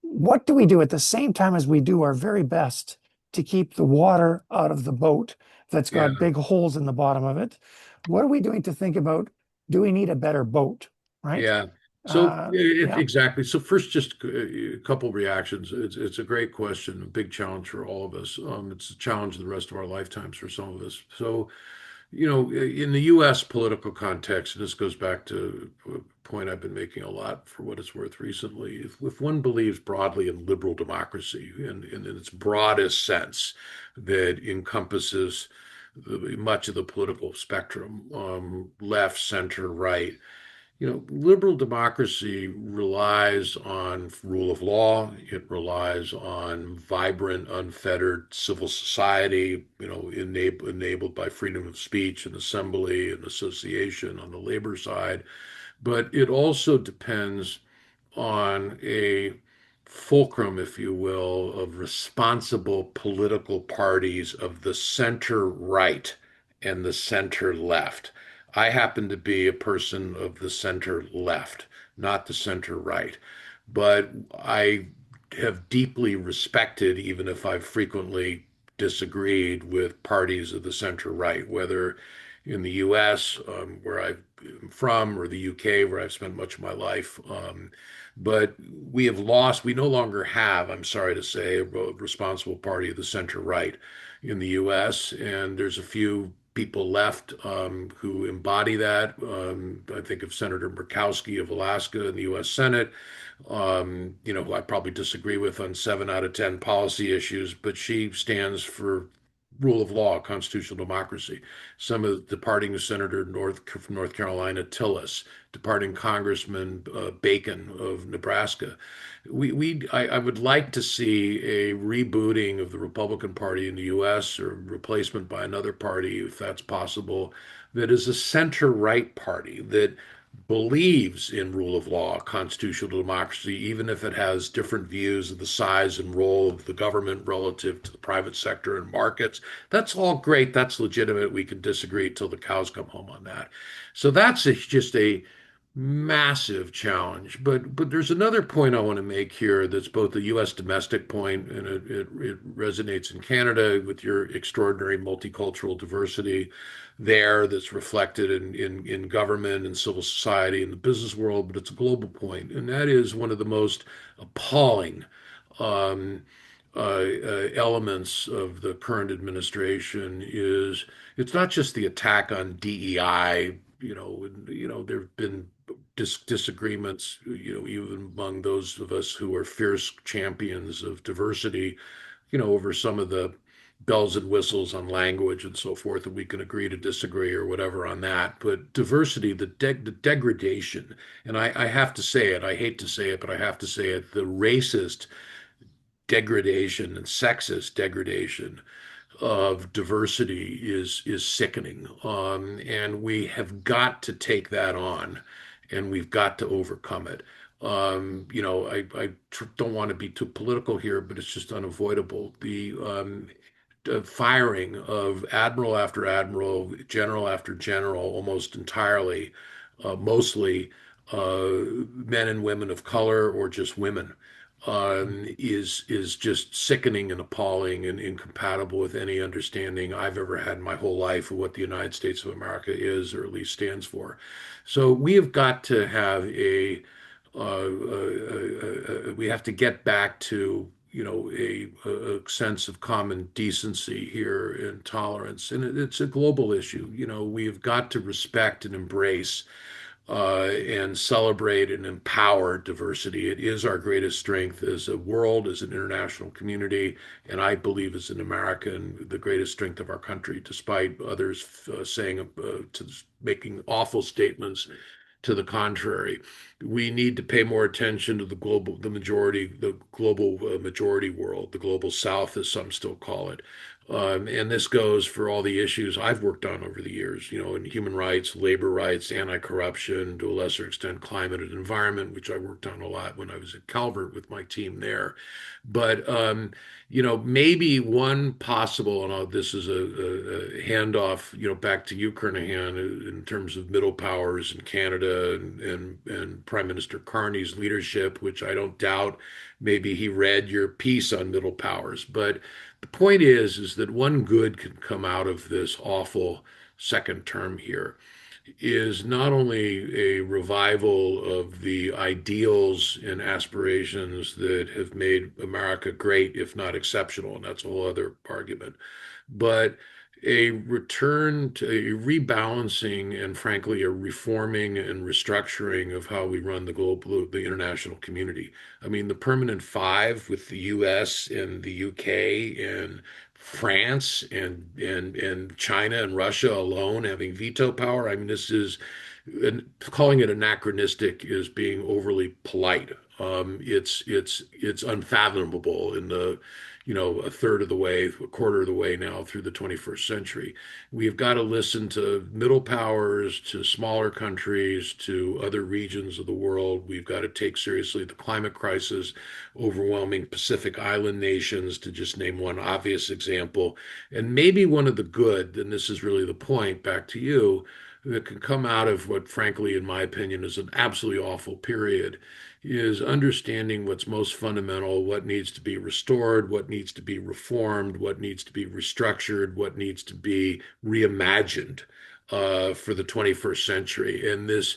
what do we do at the same time as we do our very best to keep the water out of the boat that's yeah, got big holes in the bottom of it? What are we doing to think about? Do we need a better boat? Right? yeah. So Yeah. exactly. So first, just a couple reactions. It's a great question, a big challenge for all of us. It's a challenge the rest of our lifetimes for some of us. So, in the U.S. political context, and this goes back to a point I've been making a lot for what it's worth recently, if one believes broadly in liberal democracy in its broadest sense that encompasses much of the political spectrum, left, center, right, liberal democracy relies on rule of law. It relies on vibrant, unfettered civil society, enabled by freedom of speech and assembly and association on the labor side. But it also depends on a fulcrum, if you will, of responsible political parties of the center right and the center left. I happen to be a person of the center left, not the center right. But I have deeply respected, even if I've frequently disagreed with parties of the center right, whether in the US, where I'm from, or the UK, where I've spent much of my life. But we no longer have, I'm sorry to say, a responsible party of the center right in the US. And there's a few people left who embody that. I think of Senator Murkowski of Alaska in the US Senate, who I probably disagree with on 7 out of 10 policy issues, but she stands for rule of law, constitutional democracy. Some of the departing Senator from North Carolina, Tillis, departing Congressman Bacon of Nebraska. I would like to see a rebooting of the Republican Party in the U.S. or replacement by another party, if that's possible, that is a center-right party that believes in rule of law, constitutional democracy, even if it has different views of the size and role of the government relative to the private sector and markets. That's all great. That's legitimate. We can disagree till the cows come home on that. So just a massive challenge. But there's another point I want to make here that's both a U.S. domestic point and it resonates in Canada with your extraordinary multicultural diversity there that's reflected in government and civil society and the business world, but it's a global point, and that is one of the most appalling um, elements of the current administration is it's not just the attack on DEI. There have been disagreements, even among those of us who are fierce champions of diversity, over some of the bells and whistles on language and so forth, and we can agree to disagree or whatever on that. But diversity, the degradation, and I have to say it, I hate to say it, but I have to say it, the racist degradation and sexist degradation of diversity is sickening. And we have got to take that on and we've got to overcome it. I don't want to be too political here, but it's just unavoidable. The firing of admiral after admiral, general after general, almost entirely, mostly men and women of color or just women, is just sickening and appalling and incompatible with any understanding I've ever had in my whole life of what the United States of America is, or at least stands for. So we have got to have we have to get back to a sense of common decency here and tolerance, and it's a global issue. We've got to respect and embrace and celebrate and empower diversity. It is our greatest strength as a world, as an international community, and I believe as an American, the greatest strength of our country, despite others making awful statements to the contrary. We need to pay more attention to the global majority world, the global South, as some still call it. And this goes for all the issues I've worked on over the years, in human rights, labor rights, anti-corruption, to a lesser extent, climate and environment, which I worked on a lot when I was at Calvert with my team there. But maybe one possible, and this is a handoff, back to you, Kernahan, in terms of middle powers in Canada and Prime Minister Carney's leadership, which I don't doubt. Maybe he read your piece on middle powers, but the point is that one good can come out of this awful second term here is not only a revival of the ideals and aspirations that have made America great, if not exceptional, and that's a whole other argument, but a return to a rebalancing and frankly a reforming and restructuring of how we run the international community. I mean, the permanent five with the US and the UK and France and China and Russia alone having veto power. I mean, calling it anachronistic is being overly polite. It's unfathomable in the a third of the way, a quarter of the way now through the 21st century. We've got to listen to middle powers, to smaller countries, to other regions of the world. We've got to take seriously the climate crisis, overwhelming Pacific Island nations, to just name one obvious example. And maybe one of the good, and this is really the point, back to you, that can come out of what, frankly, in my opinion, is an absolutely awful period is understanding what's most fundamental, what needs to be restored, what needs to be reformed, what needs to be restructured, what needs to be reimagined for the 21st century. And this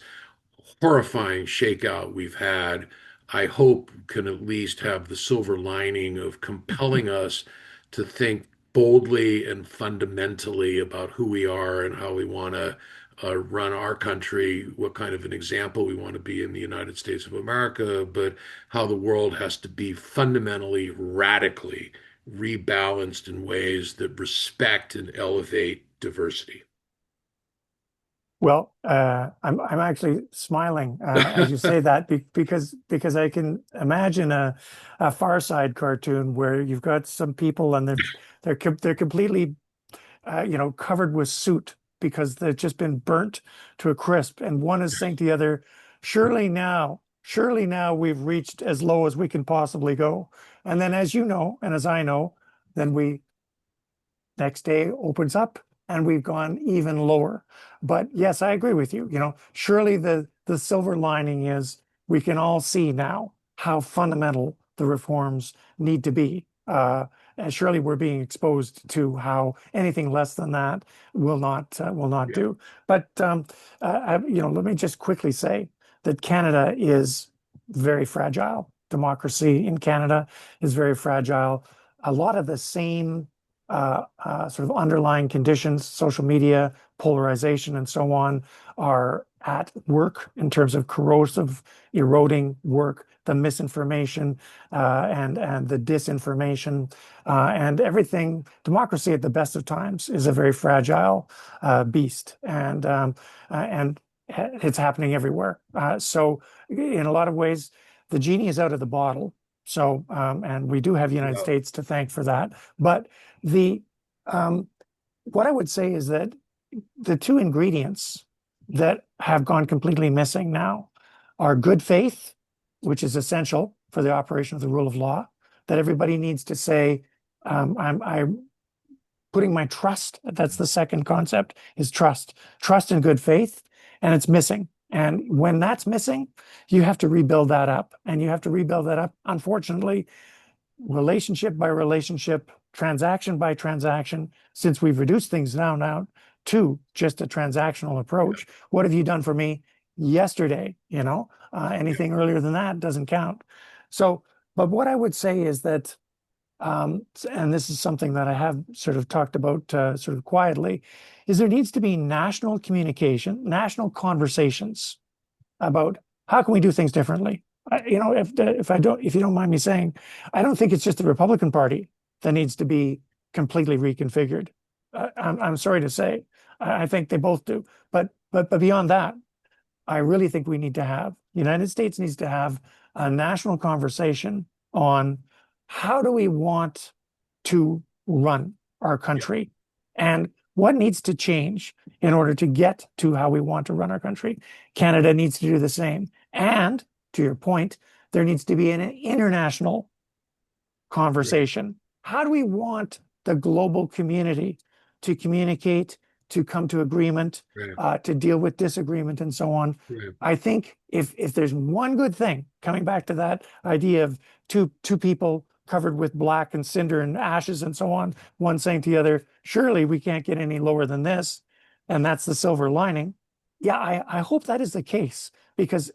horrifying shakeout we've had, I hope can at least have the silver lining of compelling us to think boldly and fundamentally about who we are and how we want to run our country, what kind of an example we want to be in the United States of America, but how the world has to be fundamentally, radically rebalanced in ways that respect and elevate diversity. Well, I'm actually smiling as you say that because I can imagine a Far Side cartoon where you've got some people and they're completely covered with soot because they've just been burnt to a crisp, and one is saying to the other, surely now we've reached as low as we can possibly go." And then, as you know, and as I know, then we next day opens up and we've gone even lower. But yes, I agree with you. Surely the silver lining is we can all see now how fundamental the reforms need to be. And surely we're being exposed to how anything less than that will not Yeah. do. But let me just quickly say that Canada is very fragile. Democracy in Canada is very fragile. A lot of the same sort of underlying conditions, social media, polarization, and so on, are at work in terms of corrosive, eroding work, the misinformation and the disinformation and everything. Democracy at the best of times is a very fragile beast, and it's happening everywhere. So, in a lot of ways, the genie is out of the bottle. So, and we do have the United Yeah. States to thank for that. But the um, what I would say is that the two ingredients that have gone completely missing now are good faith, which is essential for the operation of the rule of law, that everybody needs to say, I'm putting my trust. That's the second concept, is trust and good faith, and it's missing. And when that's missing, you have to rebuild that up. And you have to rebuild that up, unfortunately, relationship by relationship, transaction by transaction, since we've reduced things now to just a transactional approach. What have you done for me yesterday? Anything earlier than that doesn't count. So, but what I would say is that, and this is something that I have sort of talked about sort of quietly, is there needs to be national communication, national conversations about how can we do things differently. If you don't mind me saying, I don't think it's just the Republican Party that needs to be completely reconfigured. I'm sorry to say, I think they both do. But beyond that, I really think we need to have, United States needs to have a national conversation on how do we want to run our Yeah. country and what needs to change in order to get to how we want to run our country. Canada needs to do the same. And to your point, there needs to be an international Right. conversation. How do we want the global community to communicate, to come to agreement, Right. to deal with disagreement, and so on? Right. I think if there's one good thing, coming back to that idea of two people covered with black and cinder and ashes and so on, one saying to the other, "Surely we can't get any lower than this," and that's the silver lining. Yeah, I hope that is the case because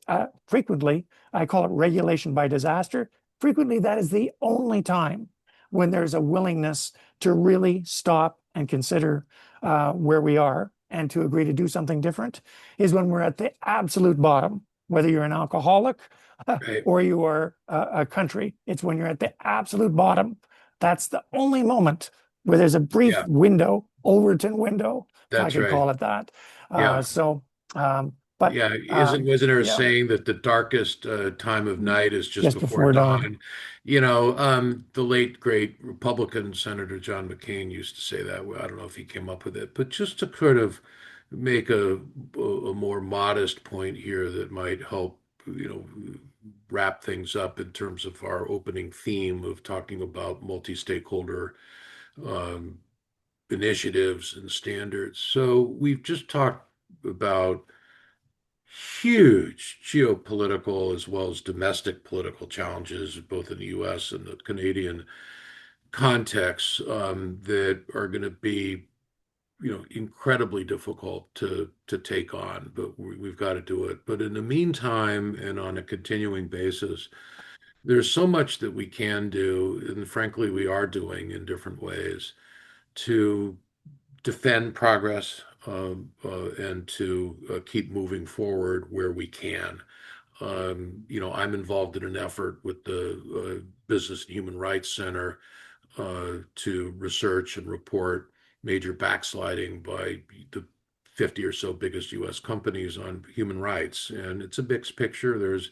frequently I call it regulation by disaster. Frequently, that is the only time when there's a willingness to really stop and consider where we are and to agree to do something different, is when we're at the absolute bottom, whether you're an alcoholic Right. or you are a country. It's when you're at the absolute bottom. That's the only moment where there's a brief Yeah. window, Overton window, if I That's could right. call it that. Yeah. So, but Yeah. Wasn't there a yeah, saying that the darkest time of night is just just before before dawn. dawn? The late great Republican Senator John McCain used to say that. Well, I don't know if he came up with it, but just to sort of make a more modest point here that might help, wrap things up in terms of our opening theme of talking about multi-stakeholder um, initiatives and standards. So we've just talked about huge geopolitical as well as domestic political challenges, both in the US and the Canadian context, that are going to be, incredibly difficult to take on, but we've got to do it. But in the meantime, and on a continuing basis, there's so much that we can do, and frankly, we are doing in different ways to defend progress, and to keep moving forward where we can. I'm involved in an effort with the Business and Human Rights Center to research and report major backsliding by the 50 or so biggest US companies on human rights. And it's a mixed picture. There's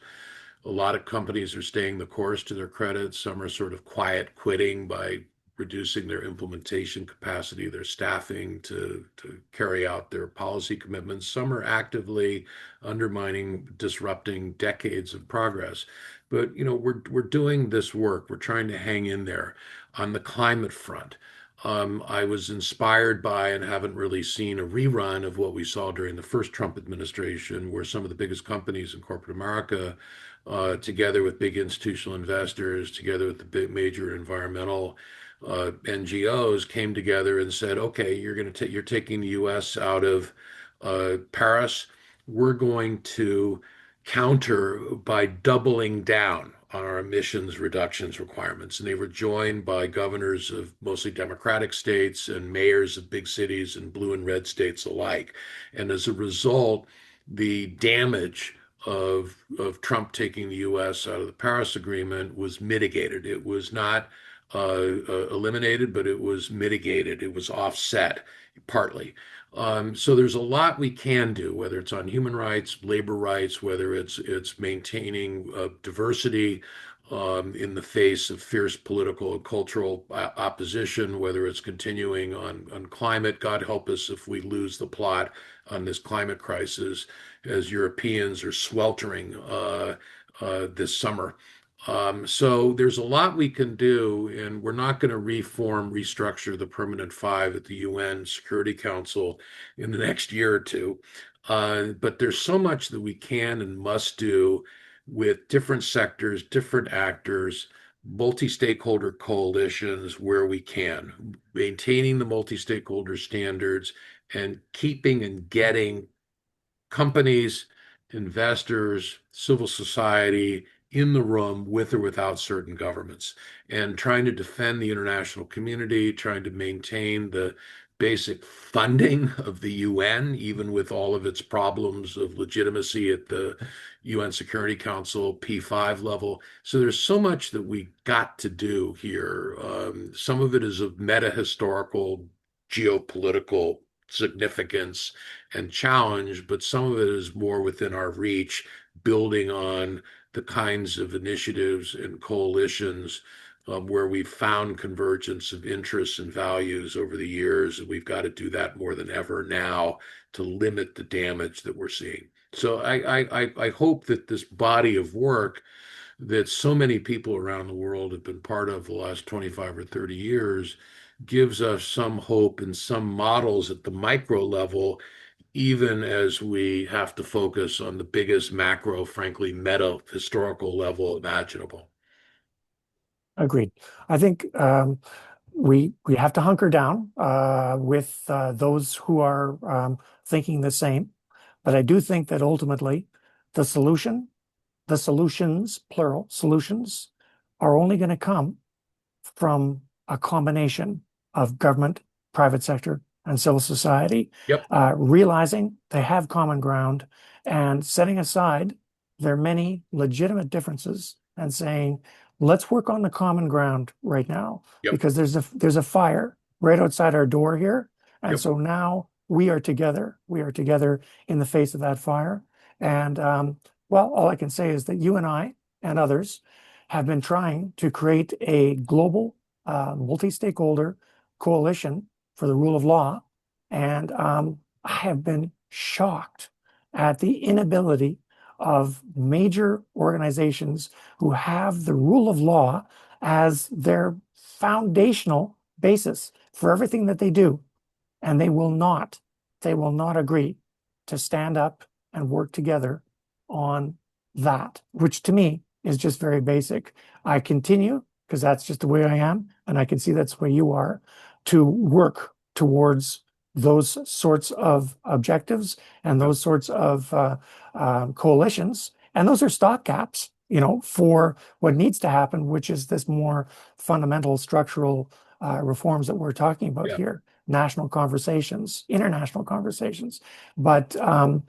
a lot of companies are staying the course to their credit. Some are sort of quiet quitting by reducing their implementation capacity, their staffing to carry out their policy commitments. Some are actively undermining, disrupting decades of progress. But we're doing this work. We're trying to hang in there on the climate front. I was inspired by and haven't really seen a rerun of what we saw during the first Trump administration, where some of the biggest companies in corporate America, together with big institutional investors, together with the big major environmental NGOs, came together and said, "Okay, you're taking the U.S. out of Paris. We're going to counter by doubling down on our emissions reductions requirements." And they were joined by governors of mostly Democratic states and mayors of big cities and blue and red states alike. And as a result, the damage of Trump taking the U.S. out of the Paris Agreement was mitigated. It was not eliminated, but it was mitigated. It was offset partly. So there's a lot we can do, whether it's on human rights, labor rights, whether it's maintaining diversity in the face of fierce political and cultural opposition, whether it's continuing on climate. God help us if we lose the plot on this climate crisis, as Europeans are sweltering this summer. So there's a lot we can do, and we're not going to restructure the Permanent Five at the UN Security Council in the next year or two. But there's so much that we can and must do with different sectors, different actors, multi-stakeholder coalitions where we can, maintaining the multi-stakeholder standards and keeping and getting companies, investors, civil society in the room with or without certain governments, and trying to defend the international community, trying to maintain the basic funding of the UN, even with all of its problems of legitimacy at the UN Security Council P5 level. So there's so much that we got to do here. Some of it is of meta-historical, geopolitical significance and challenge, but some of it is more within our reach, building on the kinds of initiatives and coalitions where we've found convergence of interests and values over the years. And we've got to do that more than ever now to limit the damage that we're seeing. So I hope that this body of work that so many people around the world have been part of the last 25 or 30 years gives us some hope and some models at the micro level, even as we have to focus on the biggest macro, frankly, meta historical level imaginable. Agreed. I think we have to hunker down with those who are thinking the same. But I do think that ultimately the solutions, plural, solutions are only going to come from a combination of government, private sector, and civil society, Yep, realizing they have common ground and setting aside their many legitimate differences and saying, let's work on the common ground right now yep, because there's a fire right outside our door here. And yep. so now we are together. We are together in the face of that fire. And well, all I can say is that you and I and others have been trying to create a global multi-stakeholder coalition for the rule of law. And I have been shocked at the inability of major organizations who have the rule of law as their foundational basis for everything that they do. And they will not agree to stand up and work together on that, which to me is just very basic. I continue, because that's just the way I am, and I can see that's the way you are, to work towards those sorts of objectives and Yeah. those sorts of coalitions. And those are stopgaps, for what needs to happen, which is this more fundamental structural reforms that we're talking about Yeah. here, national conversations, international conversations. But I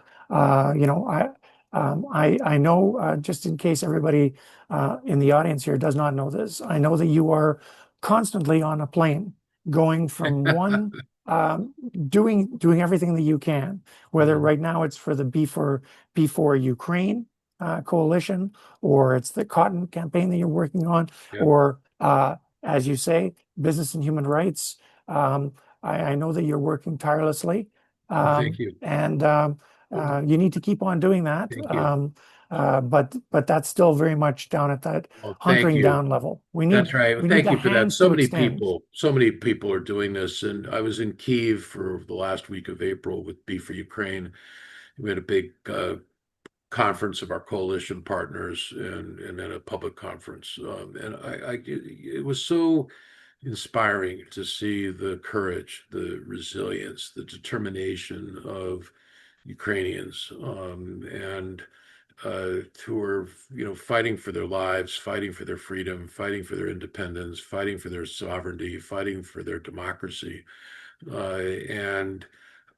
know, just in case everybody in the audience here does not know this, I know that you are constantly on a plane going from one, um, doing everything that you can, whether Mhm. right now it's for the B4 Ukraine coalition, or it's the cotton campaign that you're working on, Yeah. or as you say, business and human rights. Um, I know that you're working tirelessly, Well, thank you. and Well, you need to keep on doing that. thank you. But that's still very much down at that Well, thank hunkering you. down level. That's right. Well, We need thank the you for that. hands to extend. So many people are doing this. And I was in Kyiv for the last week of April with Be for Ukraine. We had a big conference of our coalition partners and then a public conference. It was so inspiring to see the courage, the resilience, the determination of Ukrainians, and who are, fighting for their lives, fighting for their freedom, fighting for their independence, fighting for their sovereignty, fighting for their democracy. And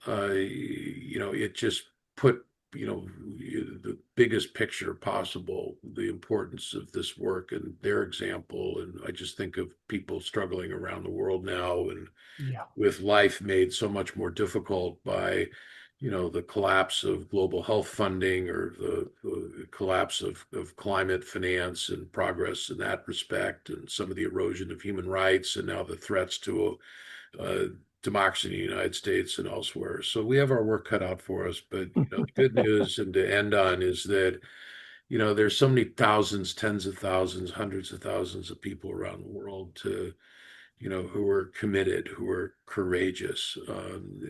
it just put, the biggest picture possible, the importance of this work and their example. And I just think of people struggling around the world now, and Yeah, with life made so much more difficult by, the collapse of global health funding, or the collapse of climate finance and progress in that respect, and some of the erosion of human rights, and now the threats to democracy in the United States and elsewhere. So we have our work cut out for us. But the good news, and to end on, is that there's so many thousands, tens of thousands, hundreds of thousands of people around the world who are committed, who are courageous.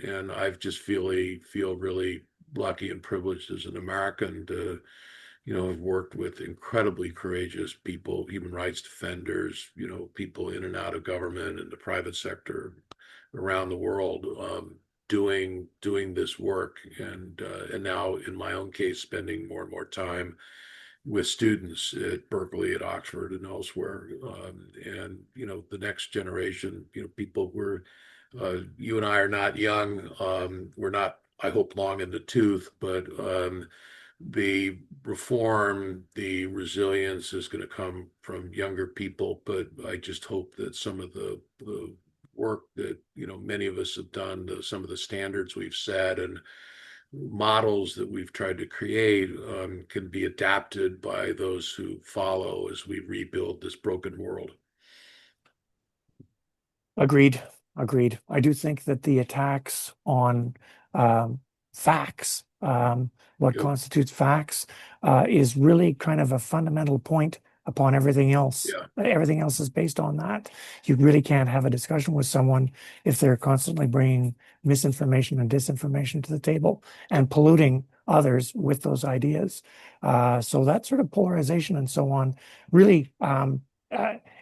And I've just feel really lucky and privileged as an American to, have worked with incredibly courageous people, human rights defenders, people in and out of government and the private sector around the world, doing this work, and now in my own case, spending more and more time with students at Berkeley, at Oxford, and elsewhere. And the next generation, people you and I are not young. We're not, I hope, long in the tooth, but the reform, the resilience is going to come from younger people. But I just hope that some of the work that many of us have done, some of the standards we've set, and models that we've tried to create, can be adapted by those who follow as we rebuild this broken world. agreed. Agreed. I do think that the attacks on facts, what Yep. constitutes facts, is really kind of a fundamental point upon everything else. Yeah. Everything else is based on that. You really can't have a discussion with someone if they're constantly bringing misinformation and disinformation to the table Yep. and polluting others with those ideas. So that sort of polarization and so on, really,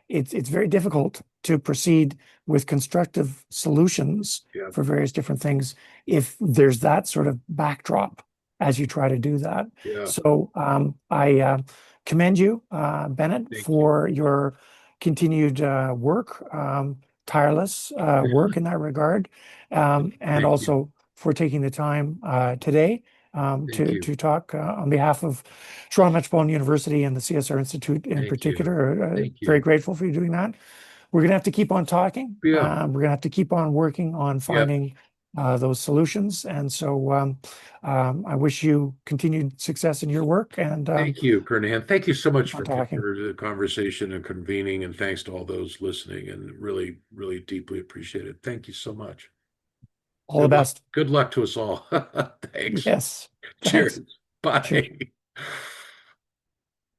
it's very difficult to proceed with constructive solutions Yeah. for various different things if there's that sort of backdrop as you try to do that. Yeah. So I commend you, Bennett, Thank you. for your continued work, tireless work in that regard, and Thank you. also for taking the time today Thank to you. talk on behalf of Toronto Metropolitan University and the CSR Institute in Thank you. particular. Thank Very you. grateful for you doing that. We're going to have to keep on talking. Yeah. We're going to have to keep on working on Yeah. finding those solutions. And so I wish you continued success in your work, and Thank you, Kernahan. Thank you so much keep on for talking. the conversation and convening, and thanks to all those listening, and really, really deeply appreciate it. Thank you so much. All the best. Good luck to us all. Thanks. Yes. Thanks. Cheers. Cheers. Bye.